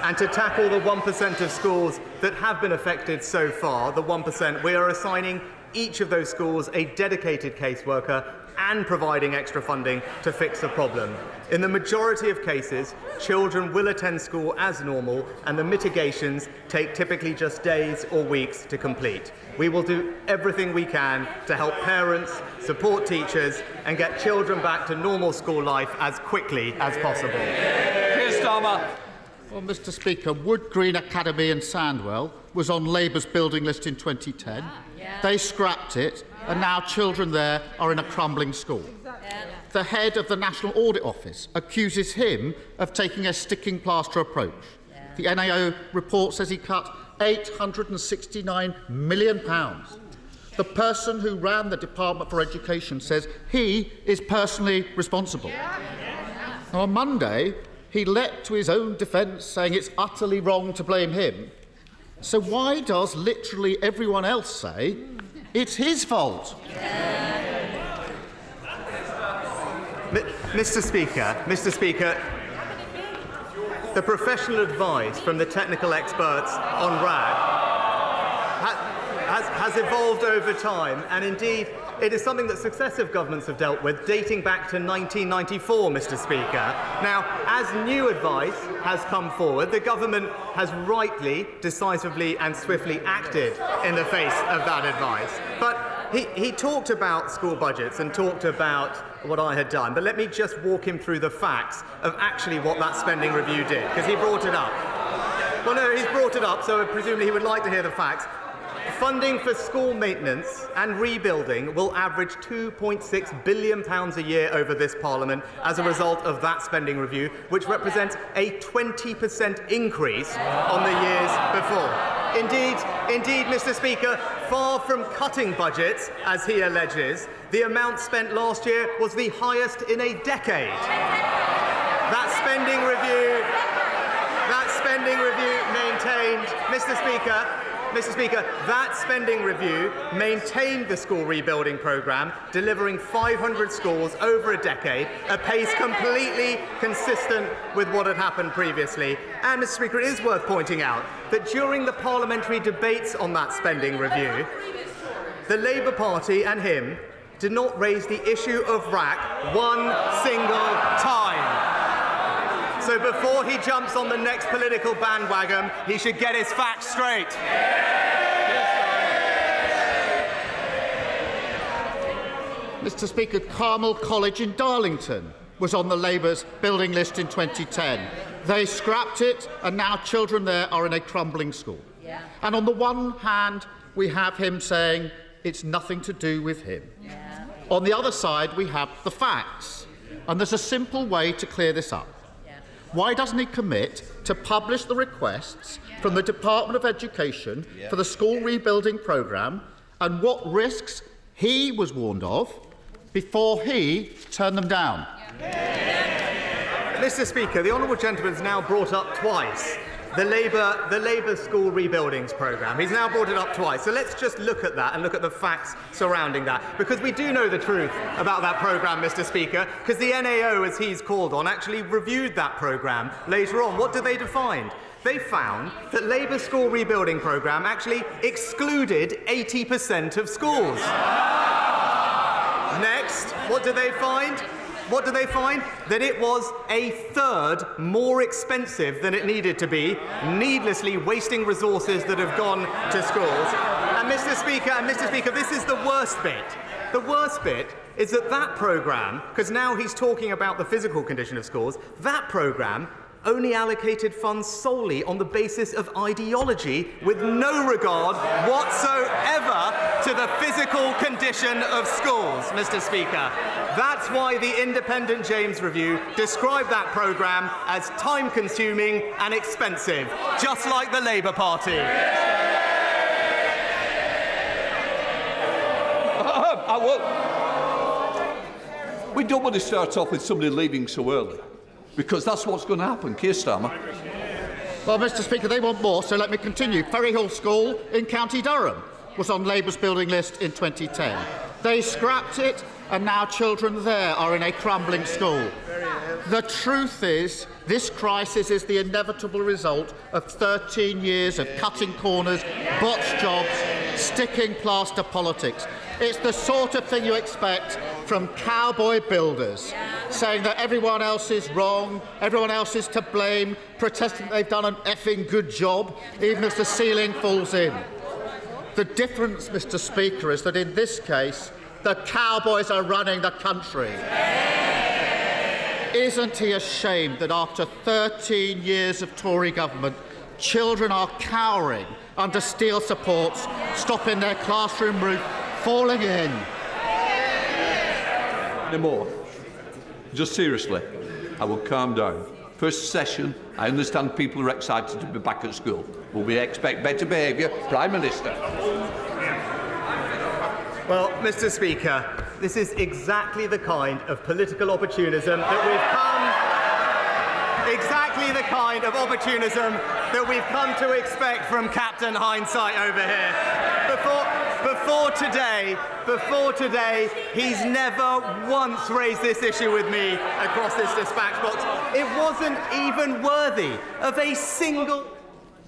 And to tackle the 1% of schools that have been affected so far, the 1%, we are assigning each of those schools a dedicated caseworker and providing extra funding to fix the problem. In the majority of cases, children will attend school as normal, and the mitigations take typically just days or weeks to complete. We will do everything we can to help parents, support teachers, and get children back to normal school life as quickly as possible. Well, Mr. Speaker, Wood Green Academy in Sandwell was on Labour's building list in 2010. They scrapped it, and now children there are in a crumbling school. The head of the National Audit Office accuses him of taking a sticking plaster approach. The NAO report says he cut £869 million. The person who ran the Department for Education says he is personally responsible. Now, on Monday, he leapt to his own defence, saying it's utterly wrong to blame him. So why does literally everyone else say it's his fault? Mr. Speaker, the professional advice from the technical experts on RAG has evolved over time, and indeed it is something that successive governments have dealt with, dating back to 1994, Mr. Speaker. Now, as new advice has come forward, the government has rightly, decisively and swiftly acted in the face of that advice. But he talked about school budgets and talked about what I had done, but let me just walk him through the facts of actually what that spending review did, because he brought it up. Well, no, he's brought it up, so presumably he would like to hear the facts. Funding for school maintenance and rebuilding will average £2.6 billion a year over this Parliament as a result of that spending review, which represents a 20% increase on the years before. Indeed, Mr. Speaker, far from cutting budgets, as he alleges, the amount spent last year was the highest in a decade. That spending review maintained, Mr. Speaker, that spending review maintained the school rebuilding programme, delivering 500 schools over a decade, a pace completely consistent with what had happened previously. And, Mr. Speaker, it is worth pointing out that during the parliamentary debates on that spending review, the Labour Party and him did not raise the issue of RAC one single time. So before he jumps on the next political bandwagon, he should get his facts straight. Mr. Speaker, Carmel College in Darlington was on the Labour's building list in 2010. They scrapped it, and now children there are in a crumbling school. And on the one hand, we have him saying it's nothing to do with him. On the other side, we have the facts. And there's a simple way to clear this up. Why doesn't he commit to publish the requests from the Department of Education for the school rebuilding programme and what risks he was warned of before he turned them down? Mr. Speaker, the honourable gentleman has now brought up twice the Labour school rebuildings programme. He's now brought it up twice. So let's just look at that and look at the facts surrounding that, because we do know the truth about that programme, Mr. Speaker, because the NAO, as he's called on, actually reviewed that programme later on. What did they find? They found that Labour's school rebuilding programme actually excluded 80% of schools. Next, what did they find? That it was a third more expensive than it needed to be, needlessly wasting resources that have gone to schools. And Mr. Speaker, this is the worst bit. The worst bit is that programme, because now he's talking about the physical condition of schools, that programme only allocated funds solely on the basis of ideology, with no regard whatsoever to the physical condition of schools, Mr. Speaker. That's why the independent James Review described that programme as time-consuming and expensive, just like the Labour Party. We don't want to start off with somebody leaving so early, because that's what's going to happen. Keir Starmer. Well, Mr. Speaker, they want more, so let me continue. Ferryhill School in County Durham was on Labour's building list in 2010. They scrapped it, and now children there are in a crumbling school. The truth is, this crisis is the inevitable result of 13 years of cutting corners, botched jobs, sticking plaster politics. It's the sort of thing you expect from cowboy builders, saying that everyone else is wrong, everyone else is to blame, protesting that they've done an effing good job, even as the ceiling falls in. The difference, Mr. Speaker, is that in this case, the cowboys are running the country. Isn't he ashamed that after 13 years of Tory government, children are cowering under steel supports, stopping their classroom roof falling in? No more. Just seriously, I will calm down. First session, I understand people are excited to be back at school, but we expect better behaviour. Prime Minister. Well, Mr. Speaker, this is exactly the kind of political opportunism that we've come to expect from Captain Hindsight over here. Before today, he's never once raised this issue with me across this dispatch box. It wasn't even worthy of a single...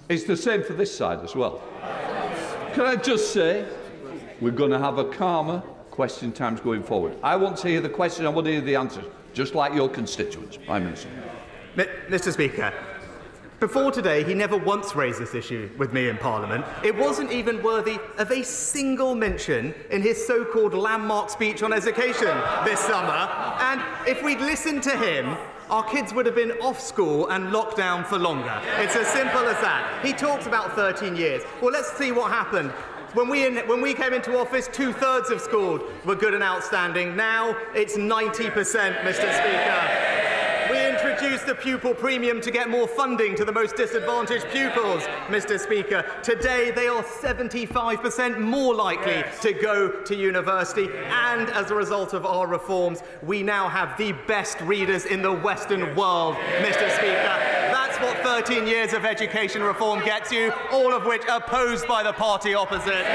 It's the same for this side as well. Can I just say, we're going to have a calmer question times going forward. I want to hear the question, I want to hear the answers, just like your constituents, Prime Minister. Mr. Speaker, before today, he never once raised this issue with me in Parliament. It wasn't even worthy of a single mention in his so-called landmark speech on education this summer. And if we'd listened to him, our kids would have been off school and locked down for longer. It's as simple as that. He talks about 13 years. Well, let's see what happened. When we came into office, 2/3 of schools were good and outstanding. Now it's 90%, Mr. Speaker. We introduced the pupil premium to get more funding to the most disadvantaged pupils, Mr. Speaker. Today, they are 75% more likely to go to university. And as a result of our reforms, we now have the best readers in the Western world, Mr. Speaker. That's what 13 years of education reform gets you, all of which opposed by the party opposite.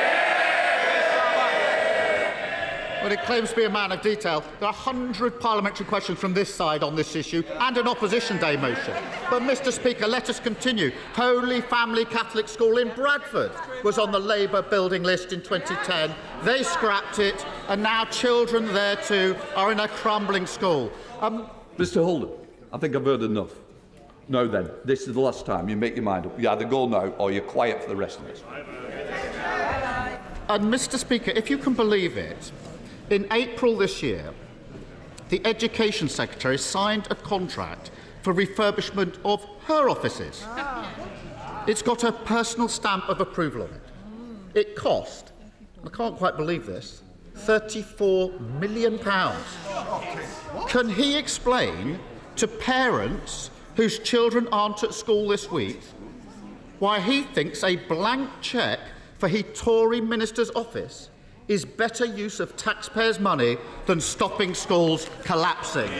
Well, it claims to be a man of detail. There are 100 parliamentary questions from this side on this issue and an Opposition Day motion. But, Mr. Speaker, let us continue. Holy Family Catholic School in Bradford was on the Labour building list in 2010. They scrapped it, and now children there too are in a crumbling school. Mr. Holden, I think I've heard enough. No, then, this is the last time you make your mind up. You either go now or you're quiet for the rest of us. And, Mr. Speaker, if you can believe it, in April this year, the Education Secretary signed a contract for refurbishment of her offices. It's got her personal stamp of approval on it. It cost, I can't quite believe this, £34 million. Can he explain to parents whose children aren't at school this week why he thinks a blank cheque for his Tory minister's office is better use of taxpayers' money than stopping schools collapsing?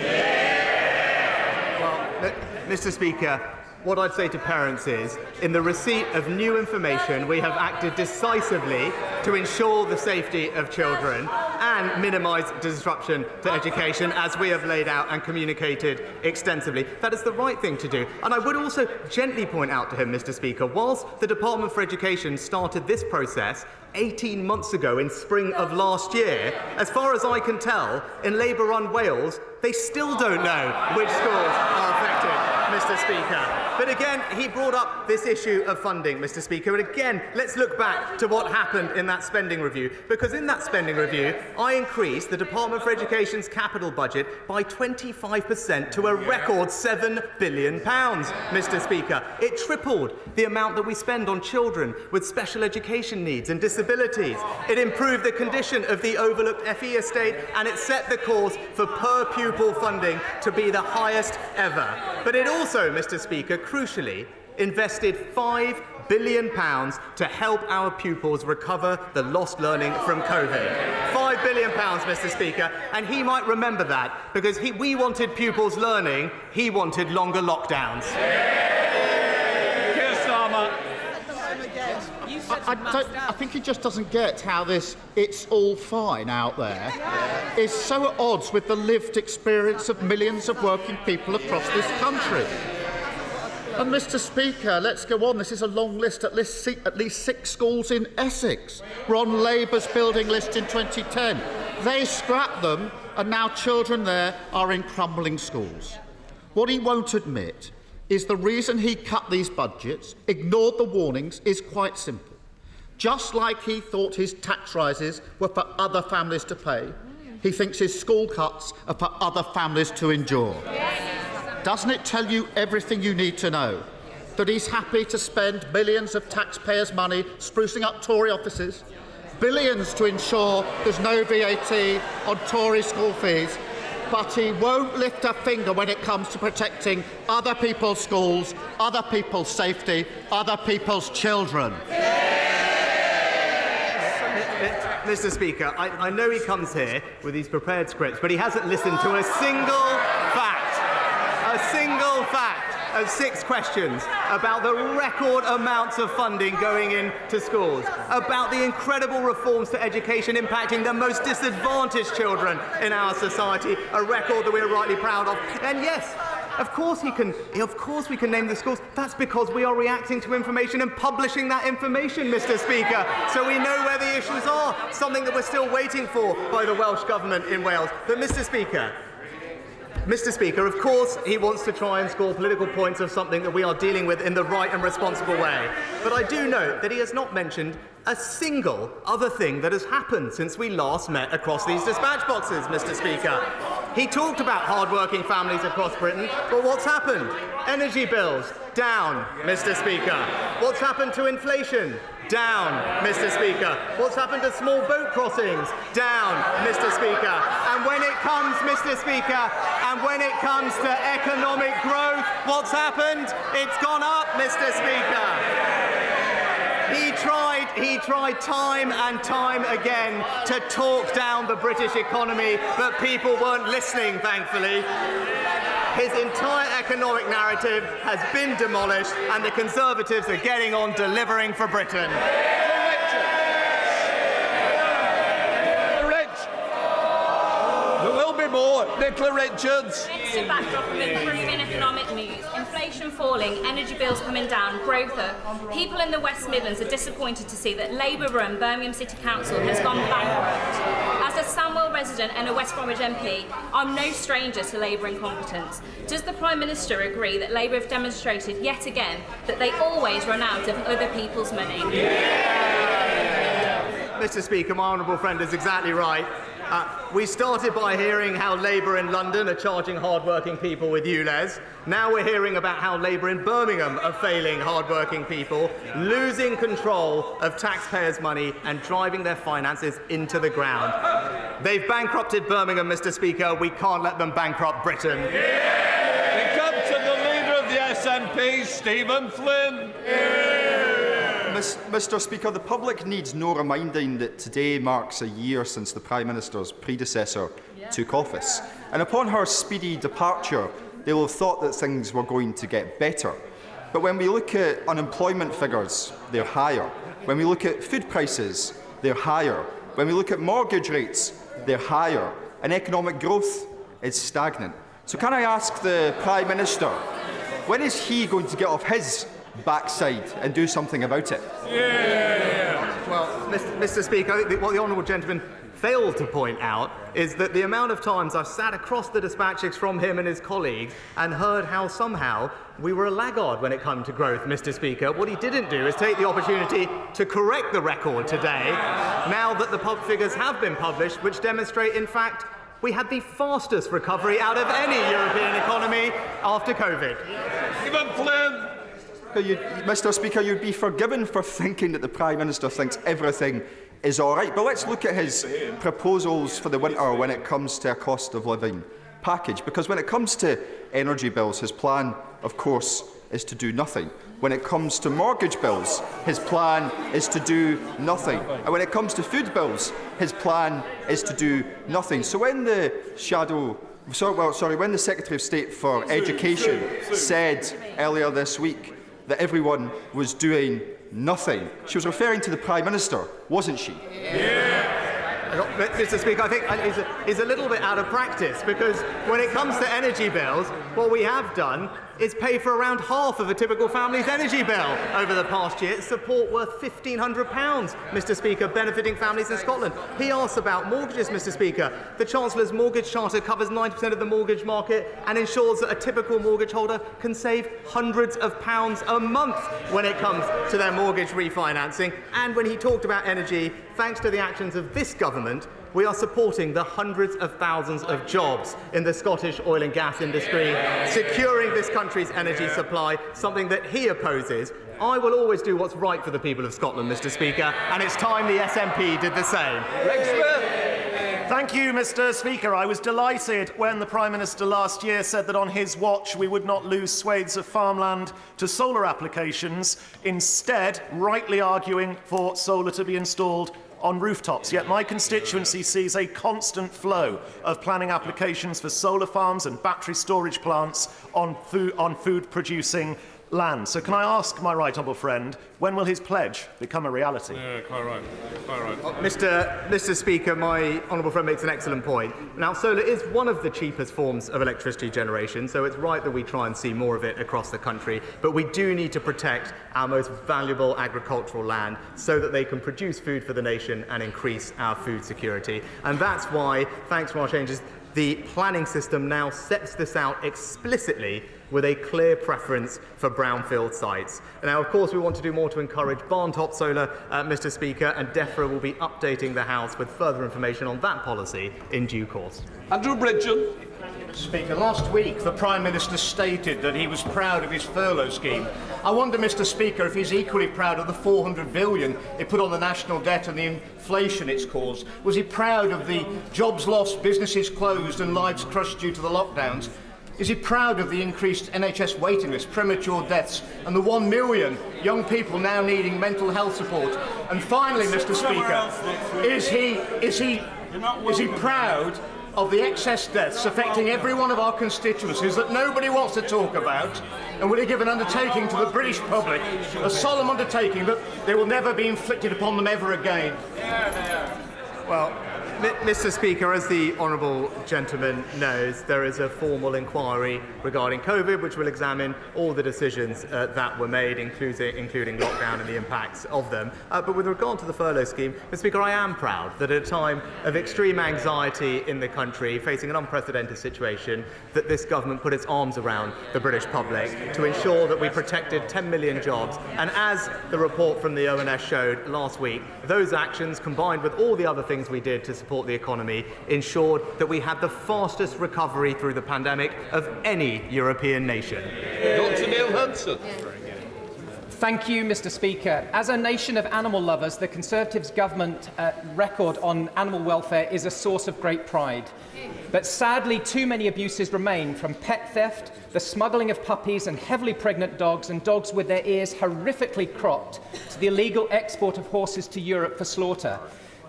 Well, Mr. Speaker, what I'd say to parents is, in the receipt of new information, we have acted decisively to ensure the safety of children and minimise disruption to education, as we have laid out and communicated extensively. That is the right thing to do. And I would also gently point out to him, Mr. Speaker, whilst the Department for Education started this process 18 months ago in spring of last year, as far as I can tell, in Labour-run Wales, they still don't know which schools are affected, Mr. Speaker. But again, he brought up this issue of funding, Mr. Speaker. And again, let's look back to what happened in that spending review. Because in that spending review, I increased the Department for Education's capital budget by 25% to a record £7 billion, Mr. Speaker. It tripled the amount that we spend on children with special education needs and disabilities. It improved the condition of the overlooked FE estate, and it set the course for per-pupil funding to be the highest ever. But it also, Mr. Speaker, crucially, invested £5 billion to help our pupils recover the lost learning from COVID. £5 billion, Mr. Speaker, and he might remember that because we wanted pupils learning, he wanted longer lockdowns. I think he just doesn't get how this "it's all fine out there" is so at odds with the lived experience of millions of working people across this country. And, Mr. Speaker, let's go on. This is a long list. At least 6 schools in Essex were on Labour's building list in 2010. They scrapped them, and now children there are in crumbling schools. What he won't admit is the reason he cut these budgets, ignored the warnings, is quite simple. Just like he thought his tax rises were for other families to pay, he thinks his school cuts are for other families to endure. Doesn't it tell you everything you need to know? That he's happy to spend millions of taxpayers' money sprucing up Tory offices, billions to ensure there's no VAT on Tory school fees, but he won't lift a finger when it comes to protecting other people's schools, other people's safety, other people's children. Mr. Speaker, I know he comes here with these prepared scripts, but he hasn't listened to a single fact of 6 questions about the record amounts of funding going into schools, about the incredible reforms to education impacting the most disadvantaged children in our society, a record that we are rightly proud of. And yes, of course we can name the schools. That's because we are reacting to information and publishing that information, Mr. Speaker, so we know where the issues are, something that we're still waiting for by the Welsh Government in Wales. But Mr. Speaker, of course he wants to try and score political points of something that we are dealing with in the right and responsible way. But I do note that he has not mentioned a single other thing that has happened since we last met across these dispatch boxes, Mr. Speaker. He talked about hard-working families across Britain, but what's happened? Energy bills, down, Mr. Speaker. What's happened to inflation? Down, Mr. Speaker. What's happened to small boat crossings? Down, Mr. Speaker. And when it comes, Mr. Speaker, and when it comes to economic growth, what's happened? It's gone up, Mr. Speaker. He tried time and time again to talk down the British economy, but people weren't listening, thankfully. His entire economic narrative has been demolished, and the Conservatives are getting on delivering for Britain. There will be more. Nicola Richards. Against a backdrop of improving economic news, inflation falling, energy bills coming down, growth up, people in the West Midlands are disappointed to see that Labour-run Birmingham City Council has gone bankrupt. As a Sandwell resident and a West Bromwich MP, I'm no stranger to Labour incompetence. Does the Prime Minister agree that Labour have demonstrated yet again that they always run out of other people's money? Mr. Speaker, my honourable friend is exactly right. We started by hearing how Labour in London are charging hard-working people with ULEZ. Now we're hearing about how Labour in Birmingham are failing hard-working people, losing control of taxpayers' money and driving their finances into the ground. They've bankrupted Birmingham, Mr. Speaker. We can't let them bankrupt Britain. We come to the leader of the SNP, Stephen Flynn. Mr. Speaker, the public needs no reminding that today marks a year since the Prime Minister's predecessor took office. And upon her speedy departure, they will have thought that things were going to get better. But when we look at unemployment figures, they're higher. When we look at food prices, they're higher. When we look at mortgage rates, they're higher. And economic growth is stagnant. So can I ask the Prime Minister, when is he going to get off his backside and do something about it? Well, Mr. Speaker, I think what the honourable gentleman failed to point out is that the amount of times I've sat across the dispatches from him and his colleagues and heard how somehow we were a laggard when it came to growth, Mr. Speaker. What he didn't do is take the opportunity to correct the record today, now that the pub figures have been published, which demonstrate, in fact, we had the fastest recovery out of any European economy after COVID. Mr. Speaker, you'd be forgiven for thinking that the Prime Minister thinks everything is all right. But let's look at his proposals for the winter when it comes to a cost of living package. Because when it comes to energy bills, his plan, of course, is to do nothing. When it comes to mortgage bills, his plan is to do nothing. And when it comes to food bills, his plan is to do nothing. So when the when the Secretary of State for Education said earlier this week that everyone was doing nothing, she was referring to the Prime Minister, wasn't she? Mr. Speaker, I think he's a little bit out of practice, because when it comes to energy bills, what we have done is pay for around half of a typical family's energy bill over the past year. Support worth £1,500, Mr. Speaker, benefiting families in Scotland. He asks about mortgages, Mr. Speaker. The Chancellor's Mortgage Charter covers 90% of the mortgage market and ensures that a typical mortgage holder can save hundreds of pounds a month when it comes to their mortgage refinancing. And when he talked about energy, thanks to the actions of this government, we are supporting the hundreds of thousands of jobs in the Scottish oil and gas industry, securing this country's energy supply, something that he opposes. I will always do what's right for the people of Scotland, Mr. Speaker, and it's time the SNP did the same. Thank you, Mr. Speaker. I was delighted when the Prime Minister last year said that on his watch we would not lose swathes of farmland to solar applications, instead rightly arguing for solar to be installed on rooftops. Yet my constituency sees a constant flow of planning applications for solar farms and battery storage plants on food-producing land. So can I ask my right honourable friend, when will his pledge become a reality? Yeah, quite right. Quite right. Mr. Speaker, my honourable friend makes an excellent point. Now, solar is one of the cheapest forms of electricity generation, so it's right that we try and see more of it across the country. But we do need to protect our most valuable agricultural land so that they can produce food for the nation and increase our food security. And that's why, thanks to our changes, the planning system now sets this out explicitly with a clear preference for brownfield sites. Now, of course, we want to do more to encourage barn-top solar, Mr. Speaker, and DEFRA will be updating the House with further information on that policy in due course. Andrew Bridgen. Speaker, last week the Prime Minister stated that he was proud of his furlough scheme. I wonder, Mr. Speaker, if he's equally proud of the $400 billion it put on the national debt and the inflation it's caused. Was he proud of the jobs lost, businesses closed and lives crushed due to the lockdowns? Is he proud of the increased NHS waiting list, premature deaths and the 1 million young people now needing mental health support? And finally, Mr. Speaker, is he proud of the excess deaths affecting every one of our constituencies that nobody wants to talk about? And will he give an undertaking to the British public, a solemn undertaking that they will never be inflicted upon them ever again? Well, Mr. Speaker, as the honourable gentleman knows, there is a formal inquiry regarding COVID which will examine all the decisions that were made, including lockdown and the impacts of them. But with regard to the furlough scheme, Mr. Speaker, I am proud that at a time of extreme anxiety in the country, facing an unprecedented situation, that this government put its arms around the British public to ensure that we protected 10 million jobs. And as the report from the ONS showed last week, those actions, combined with all the other things we did to support the economy, ensured that we had the fastest recovery through the pandemic of any European nation. Dr. Neil Hudson. Thank you, Mr. Speaker. As a nation of animal lovers, the Conservatives' government record on animal welfare is a source of great pride. But sadly, too many abuses remain, from pet theft, the smuggling of puppies and heavily pregnant dogs and dogs with their ears horrifically cropped, to the illegal export of horses to Europe for slaughter.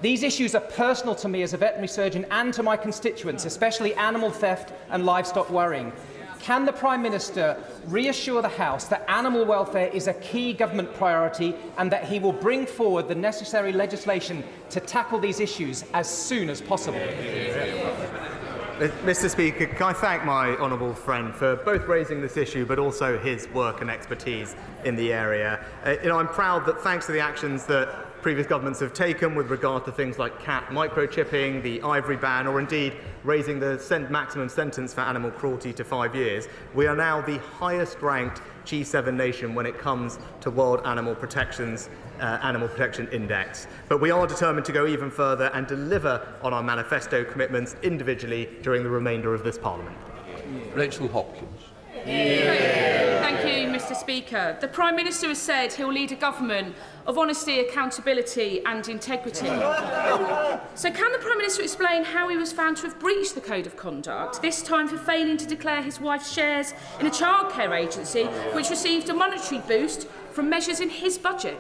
These issues are personal to me as a veterinary surgeon and to my constituents, especially animal theft and livestock worrying. Can the Prime Minister reassure the House that animal welfare is a key government priority and that he will bring forward the necessary legislation to tackle these issues as soon as possible? Mr. Speaker, can I thank my honourable friend for both raising this issue but also his work and expertise in the area. I'm proud that thanks to the actions that previous governments have taken with regard to things like cat microchipping, the ivory ban, or indeed raising the maximum sentence for animal cruelty to 5 years, we are now the highest-ranked G7 nation when it comes to World Animal Protection Index. But we are determined to go even further and deliver on our manifesto commitments individually during the remainder of this Parliament. Rachel Hopkins. Thank you, Mr. Speaker. The Prime Minister has said he'll lead a government of honesty, accountability and integrity. So can the Prime Minister explain how he was found to have breached the Code of Conduct, this time for failing to declare his wife's shares in a childcare agency which received a monetary boost from measures in his budget?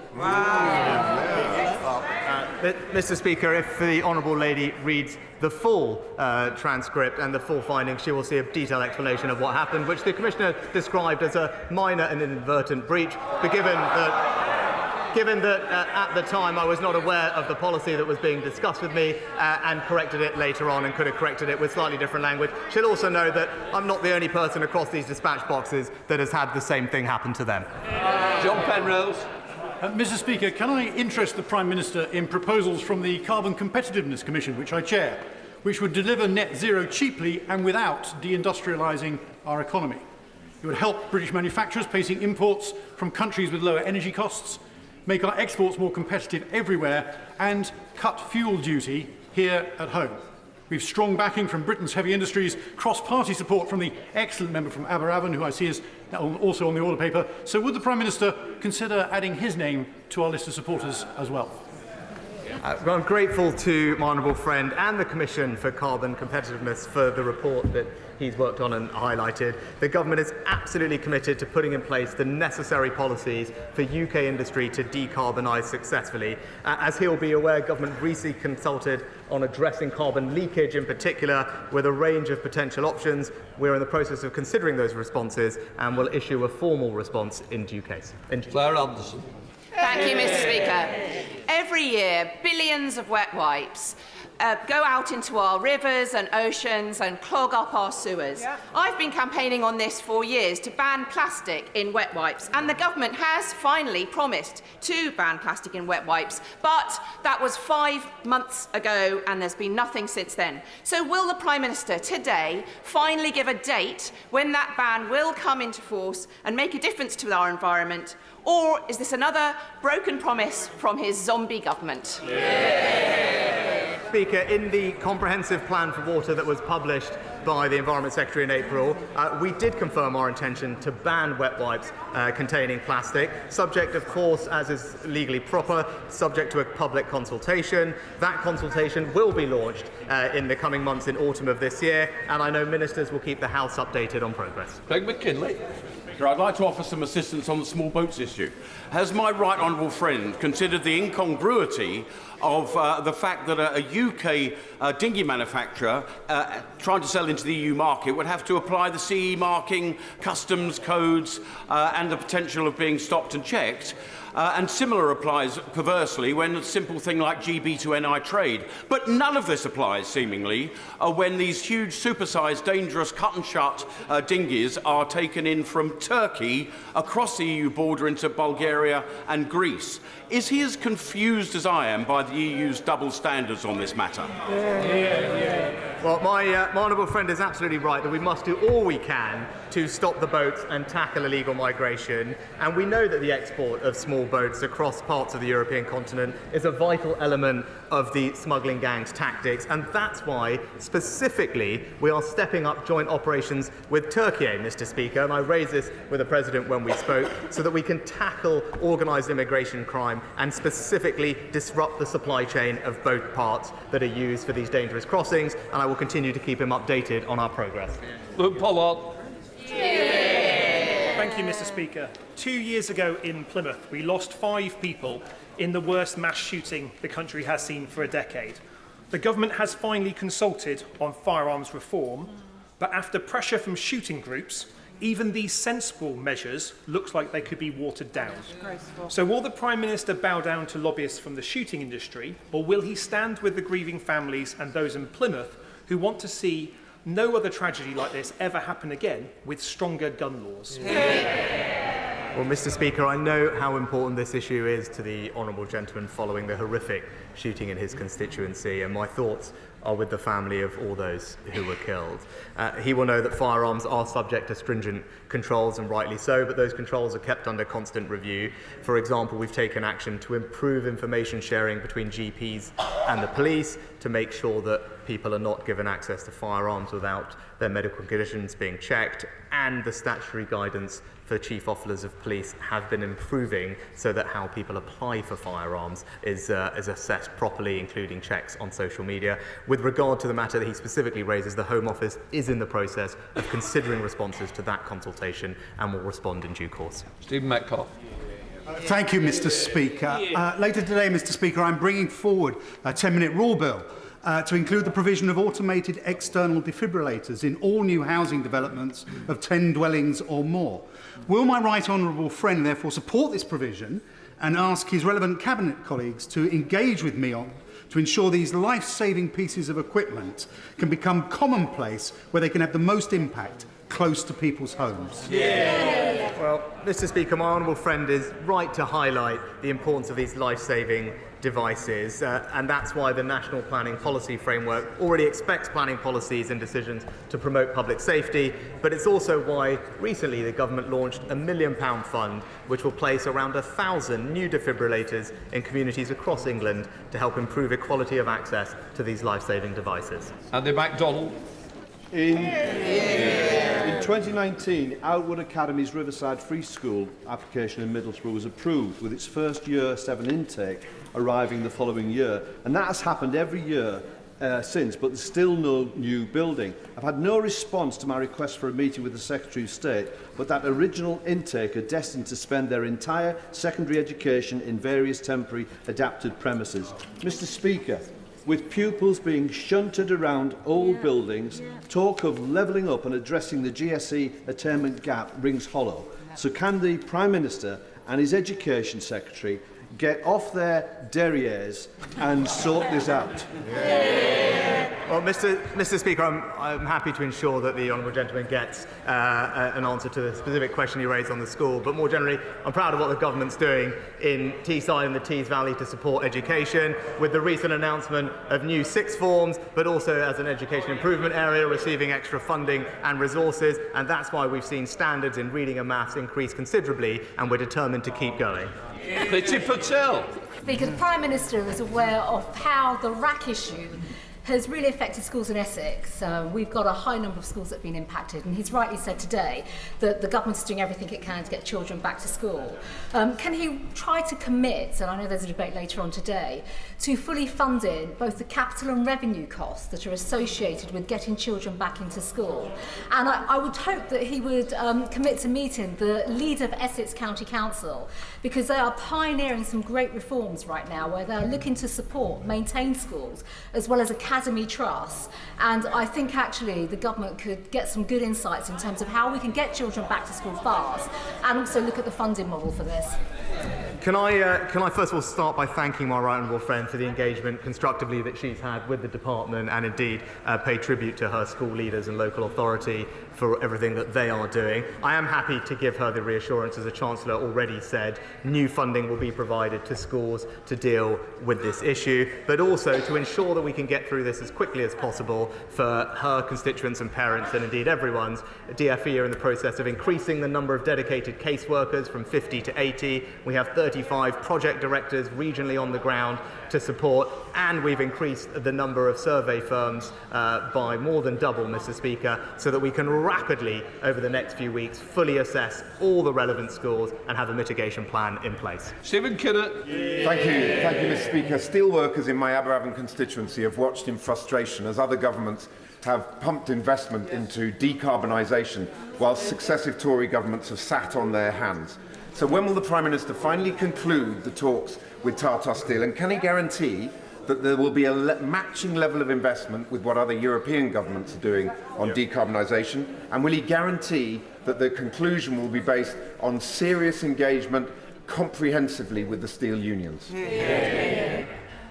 Mr. Speaker, if the Honourable Lady reads the full transcript and the full findings, she will see a detailed explanation of what happened, which the Commissioner described as a minor and inadvertent breach. But given that at the time I was not aware of the policy that was being discussed with me and corrected it later on and could have corrected it with slightly different language, she'll also know that I'm not the only person across these dispatch boxes that has had the same thing happen to them. John Penrose. Mr. Speaker, can I interest the Prime Minister in proposals from the Carbon Competitiveness Commission, which I chair, which would deliver net zero cheaply and without deindustrialising our economy? It would help British manufacturers placing imports from countries with lower energy costs, make our exports more competitive everywhere and cut fuel duty here at home. We have strong backing from Britain's heavy industries, cross-party support from the excellent member from Aberavon, who I see is also on the order paper. So would the Prime Minister consider adding his name to our list of supporters as well? I'm grateful to my honourable friend and the Commission for Carbon Competitiveness for the report that he's worked on and highlighted. The government is absolutely committed to putting in place the necessary policies for UK industry to decarbonise successfully. As he'll be aware, government recently consulted on addressing carbon leakage in particular with a range of potential options. We're in the process of considering those responses and will issue a formal response in due case. Claire Anderson. Thank you, Mr. Speaker. Every year, billions of wet wipes go out into our rivers and oceans and clog up our sewers. Yeah. I've been campaigning on this for years to ban plastic in wet wipes, and the government has finally promised to ban plastic in wet wipes, but that was 5 months ago and there's been nothing since then. So will the Prime Minister today finally give a date when that ban will come into force and make a difference to our environment? Or is this another broken promise from his zombie government? Speaker, in the comprehensive plan for water that was published by the Environment Secretary in April, we did confirm our intention to ban wet wipes containing plastic, subject, of course, as is legally proper, subject to a public consultation. That consultation will be launched in the coming months in autumn of this year, and I know ministers will keep the House updated on progress. Craig McKinley. I'd like to offer some assistance on the small boats issue. Has my right honourable friend considered the incongruity of the fact that a UK dinghy manufacturer trying to sell into the EU market would have to apply the CE marking, customs codes and the potential of being stopped and checked? And similar applies perversely when a simple thing like GB to NI trade. But none of this applies, seemingly, when these huge, supersized, dangerous, cut-and-shut dinghies are taken in from Turkey across the EU border into Bulgaria and Greece. Is he as confused as I am by the EU's double standards on this matter? Well, my honourable friend is absolutely right that we must do all we can to stop the boats and tackle illegal migration. And we know that the export of small boats across parts of the European continent is a vital element of the smuggling gang's tactics. And that's why, specifically, we are stepping up joint operations with Turkey, Mr. Speaker. And I raised this with the President when we spoke, so that we can tackle organised immigration crime and specifically disrupt the supply chain of boat parts that are used for these dangerous crossings. And I will continue to keep him updated on our progress. Luke Pollard. Thank you, Mr. Speaker. 2 years ago in Plymouth, we lost 5 people in the worst mass shooting the country has seen for a decade. The government has finally consulted on firearms reform, but after pressure from shooting groups, even these sensible measures looks like they could be watered down. So will the Prime Minister bow down to lobbyists from the shooting industry, or will he stand with the grieving families and those in Plymouth who want to see no other tragedy like this ever happen again with stronger gun laws? Well, Mr. Speaker, I know how important this issue is to the honourable gentleman following the horrific shooting in his constituency, and my thoughts are with the family of all those who were killed. He will know that firearms are subject to stringent controls, and rightly so, but those controls are kept under constant review. For example, we've taken action to improve information sharing between GPs and the police to make sure that people are not given access to firearms without their medical conditions being checked, and the statutory guidance for chief officers of police have been improving so that how people apply for firearms is assessed properly, including checks on social media. With regard to the matter that he specifically raises, the Home Office is in the process of considering responses to that consultation and will respond in due course. Stephen Metcalfe. Thank you, Mr. Speaker. Later today, Mr. Speaker, I'm bringing forward a 10-minute rule bill to include the provision of automated external defibrillators in all new housing developments of 10 dwellings or more. Will my right honourable friend therefore support this provision and ask his relevant Cabinet colleagues to engage with me on to ensure these life-saving pieces of equipment can become commonplace where they can have the most impact close to people's homes? Well, Mr. Speaker, my honourable friend is right to highlight the importance of these life-saving devices, and that's why the National Planning Policy Framework already expects planning policies and decisions to promote public safety, but it's also why recently the government launched a £1 million fund which will place around 1,000 new defibrillators in communities across England to help improve equality of access to these life-saving devices. Andy MacDonald. In 2019, Outwood Academy's Riverside Free School application in Middlesbrough was approved, with its first Year 7 intake arriving the following year. And that has happened every year since, but there's still no new building. I've had no response to my request for a meeting with the Secretary of State, but that original intake are destined to spend their entire secondary education in various temporary adapted premises. Mr. Speaker, with pupils being shunted around old buildings, talk of levelling up and addressing the GCSE attainment gap rings hollow. So can the Prime Minister and his Education Secretary get off their derrieres and sort this out? Well, Mr. Speaker, I'm happy to ensure that the honourable gentleman gets an answer to the specific question he raised on the school. But more generally, I'm proud of what the government's doing in Teesside and the Tees Valley to support education, with the recent announcement of new sixth forms, but also as an education improvement area, receiving extra funding and resources. And that's why we've seen standards in reading and maths increase considerably, and we're determined to keep going. Patel. Speaker, the Prime Minister is aware of how the RAC issue has really affected schools in Essex. We've got a high number of schools that have been impacted, and he's rightly said today that the government's doing everything it can to get children back to school. Can he try to commit, and I know there's a debate later on today, to fully funding both the capital and revenue costs that are associated with getting children back into school? And I would hope that he would commit to meeting the leader of Essex County Council, because they are pioneering some great reforms right now where they're looking to support, maintain schools, as well as academy trusts. And I think actually the government could get some good insights in terms of how we can get children back to school fast, and also look at the funding model for this. Can I first of all start by thanking my right honourable friend for the engagement constructively that she's had with the department, and indeed pay tribute to her school leaders and local authority for everything that they are doing. I am happy to give her the reassurance, as the Chancellor already said, new funding will be provided to schools to deal with this issue, but also to ensure that we can get through this as quickly as possible for her constituents and parents, and indeed everyone's. DfE are in the process of increasing the number of dedicated caseworkers from 50 to 80. We have 35 project directors regionally on the ground to support, and we've increased the number of survey firms by more than double, Mr. Speaker, so that we can rapidly, over the next few weeks, fully assess all the relevant schools and have a mitigation plan in place. Stephen Kinnock. Thank you, Mr. Speaker. Steelworkers in my Aberafon constituency have watched in frustration as other governments have pumped investment into decarbonisation, whilst successive Tory governments have sat on their hands. So when will the Prime Minister finally conclude the talks with Tata Steel, and can he guarantee that there will be a matching level of investment with what other European governments are doing on decarbonisation, and will he guarantee that the conclusion will be based on serious engagement comprehensively with the steel unions?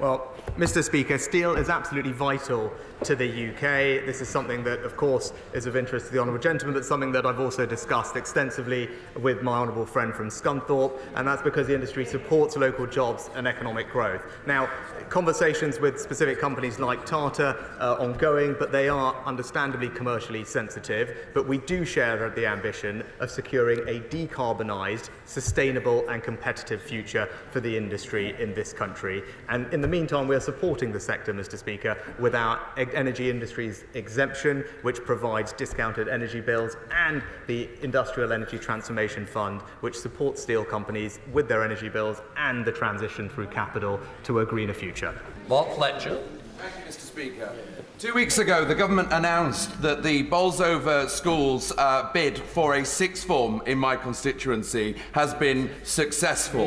Well, Mr. Speaker, steel is absolutely vital to the UK. This is something that, of course, is of interest to the honourable gentleman, but something that I've also discussed extensively with my honourable friend from Scunthorpe, and that's because the industry supports local jobs and economic growth. Now, conversations with specific companies like Tata are ongoing, but they are understandably commercially sensitive. But we do share the ambition of securing a decarbonised, sustainable and competitive future for the industry in this country. And in the meantime, we are supporting the sector, Mr. Speaker, with our energy industries exemption, which provides discounted energy bills, and the Industrial Energy Transformation Fund, which supports steel companies with their energy bills and the transition through capital to a greener future. Mark Fletcher. Thank you, Mr. Speaker. 2 weeks ago, the government announced that the Bolsover School's bid for a sixth form in my constituency has been successful.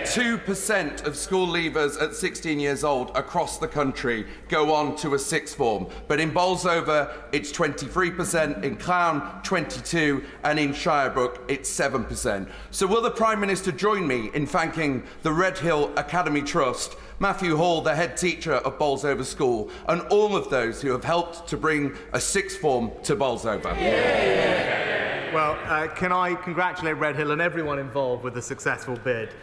52% of school leavers at 16 years old across the country go on to a sixth form. But in Bolsover, it's 23%, in Clown, 22%, and in Shirebrook, it's 7%. So will the Prime Minister join me in thanking the Redhill Academy Trust, Matthew Hall, the head teacher of Bolsover School, and all of those who have helped to bring a sixth form to Bolsover? Well, can I congratulate Redhill and everyone involved with the successful bid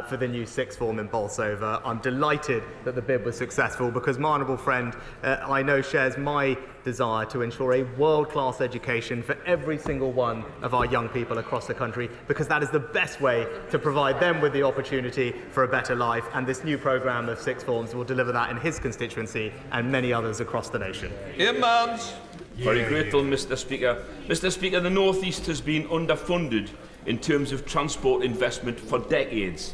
for the new sixth form in Bolsover. I'm delighted that the bid was successful because my honourable friend, I know, shares my desire to ensure a world-class education for every single one of our young people across the country, because that is the best way to provide them with the opportunity for a better life, and this new programme of sixth forms will deliver that in his constituency and many others across the nation. Ian Mans. Very grateful, Mr. Speaker. Mr. Speaker, the North East has been underfunded in terms of transport investment for decades.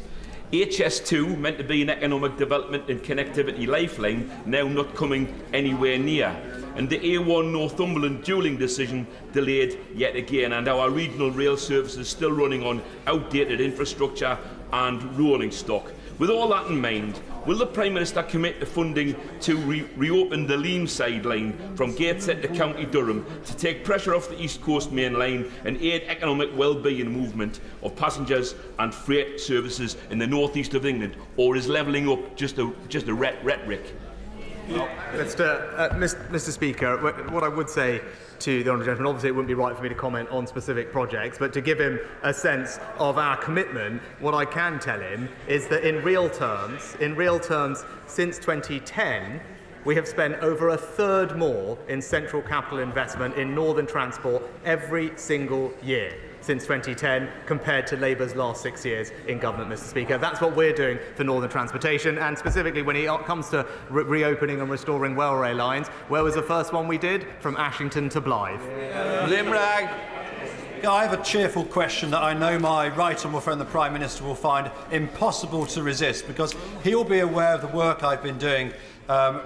HS2, meant to be an economic development and connectivity lifeline, now not coming anywhere near. And the A1 Northumberland dualling decision delayed yet again, and our regional rail services still running on outdated infrastructure and rolling stock. With all that in mind, will the Prime Minister commit to funding to reopen the Leamside line from Gateshead to County Durham to take pressure off the East Coast Main Line and aid economic well-being movement of passengers and freight services in the North East of England, or is levelling up just a rhetoric? Well, Mr. Speaker, what I would say to the honourable gentleman, obviously it wouldn't be right for me to comment on specific projects, but to give him a sense of our commitment, what I can tell him is that in real terms, since 2010, we have spent over a third more in central capital investment in northern transport every single year since 2010 compared to Labour's last 6 years in government, Mr. Speaker. That's what we're doing for northern transportation, and specifically when it comes to reopening and restoring railway lines, where was the first one we did? From Ashington to Blythe. Limrag. Yeah, I have a cheerful question that I know my right honourable friend the Prime Minister will find impossible to resist, because he'll be aware of the work I've been doing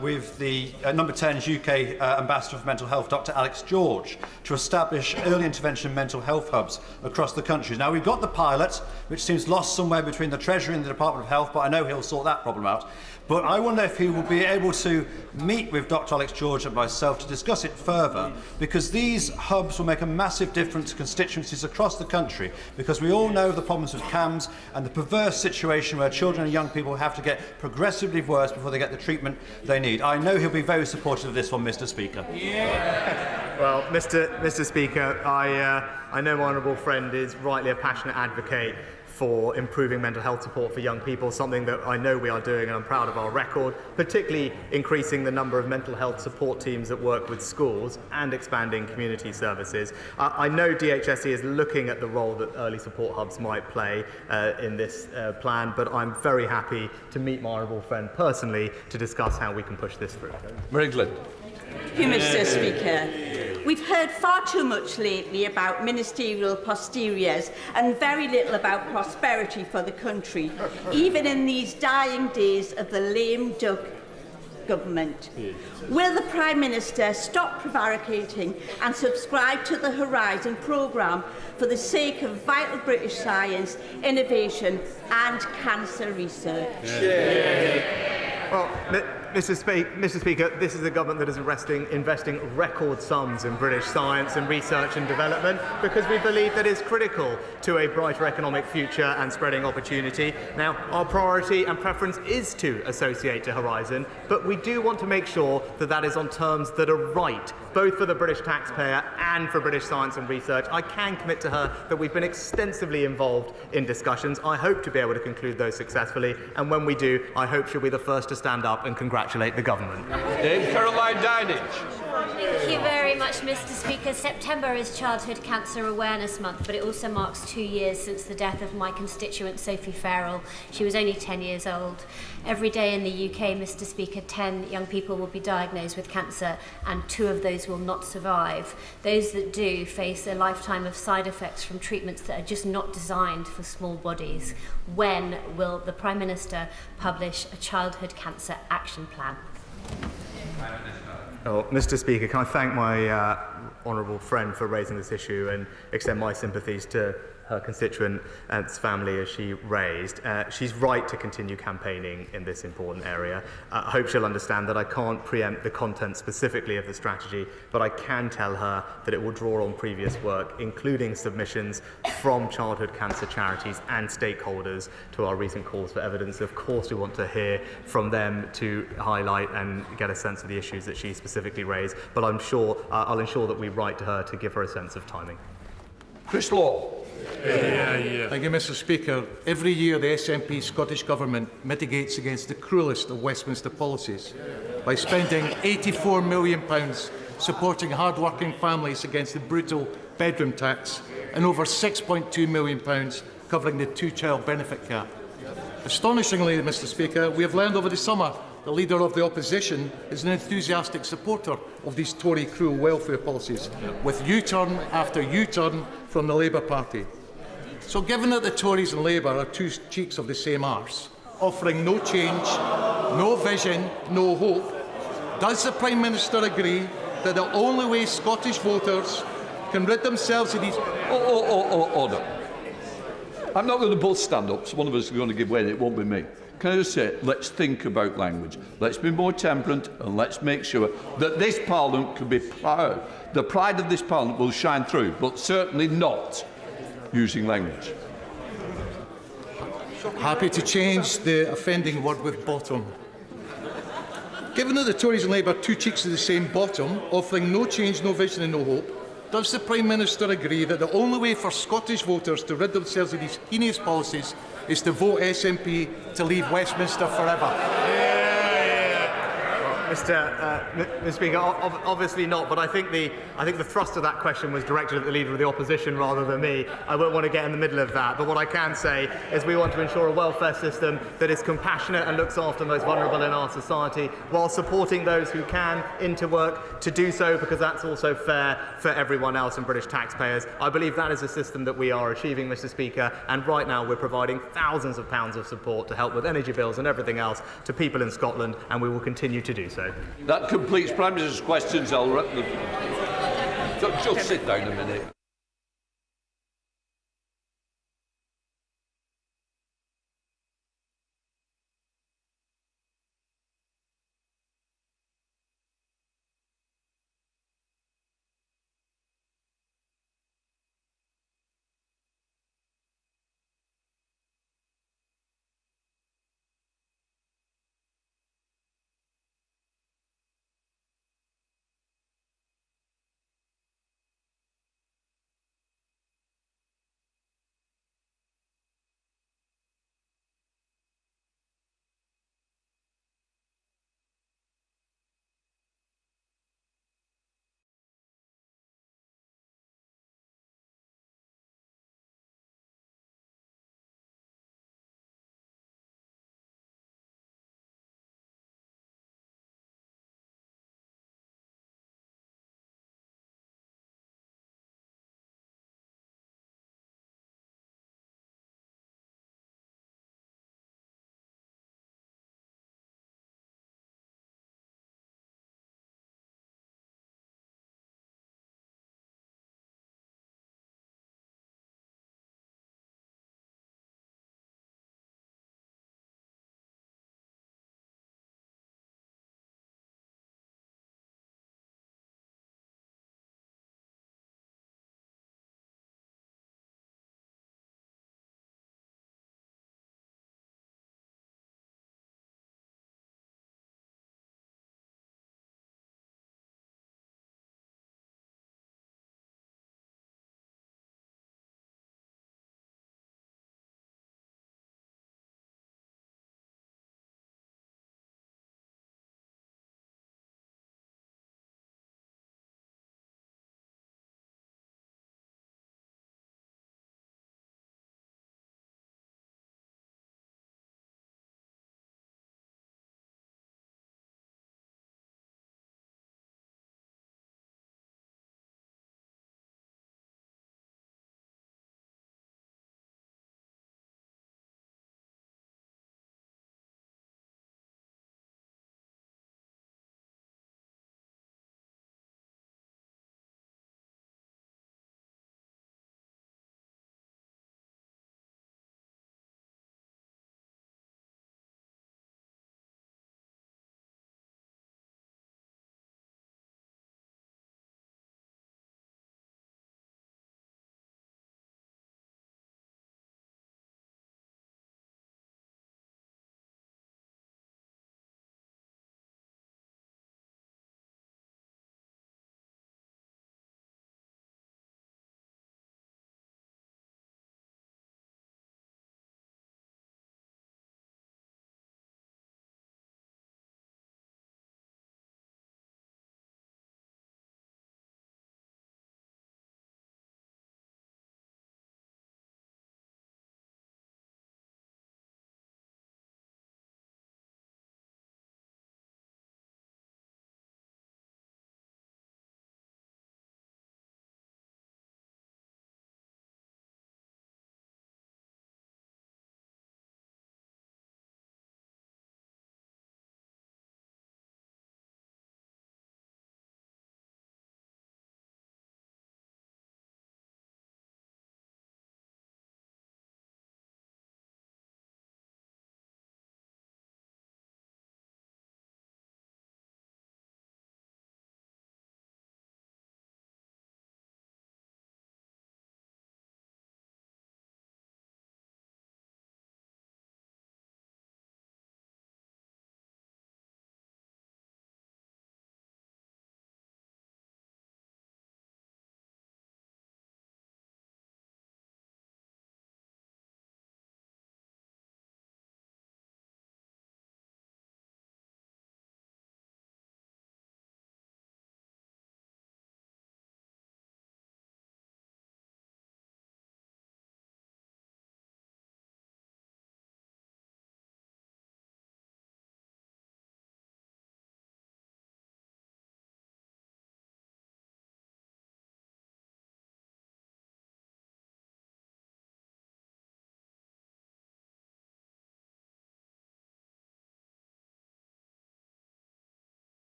with the Number 10's UK Ambassador for Mental Health, Dr Alex George, to establish early intervention mental health hubs across the country. Now, we've got the pilot, which seems lost somewhere between the Treasury and the Department of Health, but I know he'll sort that problem out. But I wonder if he will be able to meet with Dr Alex George and myself to discuss it further, because these hubs will make a massive difference to constituencies across the country, because we all know the problems with CAMS and the perverse situation where children and young people have to get progressively worse before they get the treatment they need. I know he'll be very supportive of this one, Mr. Speaker. Well, Mr. Speaker, I know my honourable friend is rightly a passionate advocate for improving mental health support for young people, something that I know we are doing, and I'm proud of our record, particularly increasing the number of mental health support teams that work with schools and expanding community services. I know DHSE is looking at the role that early support hubs might play in this plan, but I'm very happy to meet my honourable friend personally to discuss how we can push this through. England. Thank you, Mr. Speaker. We've heard far too much lately about ministerial posteriors and very little about prosperity for the country, even in these dying days of the lame duck government. Will the Prime Minister stop prevaricating and subscribe to the Horizon programme for the sake of vital British science, innovation and cancer research? Well, Mr. Speaker, this is a government that is investing record sums in British science and research and development because we believe that is critical to a brighter economic future and spreading opportunity. Now, our priority and preference is to associate to Horizon, but we do want to make sure that that is on terms that are right, both for the British taxpayer and for British science and research. I can commit to her that we've been extensively involved in discussions. I hope to be able to conclude those successfully, and when we do, I hope she'll be the first to stand up and congratulate the government. Caroline Dinage. Thank you very much, Mr. Speaker. September is Childhood Cancer Awareness Month, but it also marks 2 years since the death of my constituent Sophie Farrell. She was only 10 years old. Every day in the UK, Mr. Speaker, 10 young people will be diagnosed with cancer, and 2 of those will not survive. Those that do face a lifetime of side effects from treatments that are just not designed for small bodies. When will the Prime Minister publish a childhood cancer action plan? Oh, Mr. Speaker, can I thank my honourable friend for raising this issue and extend my sympathies to her constituent and its family as she raised. She's right to continue campaigning in this important area. I hope she'll understand that I can't preempt the content specifically of the strategy, but I can tell her that it will draw on previous work, including submissions from childhood cancer charities and stakeholders to our recent calls for evidence. Of course, we want to hear from them to highlight and get a sense of the issues that she specifically raised, but I'm sure I'll ensure that we write to her to give her a sense of timing. Chris Law. Thank you, Mr. Speaker. Every year, the SNP Scottish Government mitigates against the cruellest of Westminster policies by spending £84 million supporting hard-working families against the brutal bedroom tax and over £6.2 million covering the 2-child benefit cap. Astonishingly, Mr. Speaker, we have learned over the summer the Leader of the Opposition is an enthusiastic supporter of these Tory cruel welfare policies, with U-turn after U-turn from the Labour Party. So given that the Tories and Labour are 2 cheeks of the same arse, offering no change, no vision, no hope, does the Prime Minister agree that the only way Scottish voters can rid themselves of these... Order. I'm not going to both stand up, so one of us is going to give way and it won't be me. Can I just say, let's think about language. Let's be more temperate and let's make sure that this Parliament can be proud. The pride of this Parliament will shine through, but certainly not using language. Happy to change the offending word with bottom. Given that the Tories and Labour are 2 cheeks of the same bottom, offering no change, no vision and no hope, does the Prime Minister agree that the only way for Scottish voters to rid themselves of these heinous policies is to vote SNP to leave Westminster forever? Mr. Speaker, obviously not, but I think the thrust of that question was directed at the Leader of the Opposition rather than me. I won't want to get in the middle of that, but what I can say is we want to ensure a welfare system that is compassionate and looks after the most vulnerable in our society, while supporting those who can into work to do so, because that's also fair for everyone else and British taxpayers. I believe that is a system that we are achieving, Mr. Speaker, and right now we're providing thousands of pounds of support to help with energy bills and everything else to people in Scotland, and we will continue to do so. That completes Prime Minister's questions. Just sit down a minute.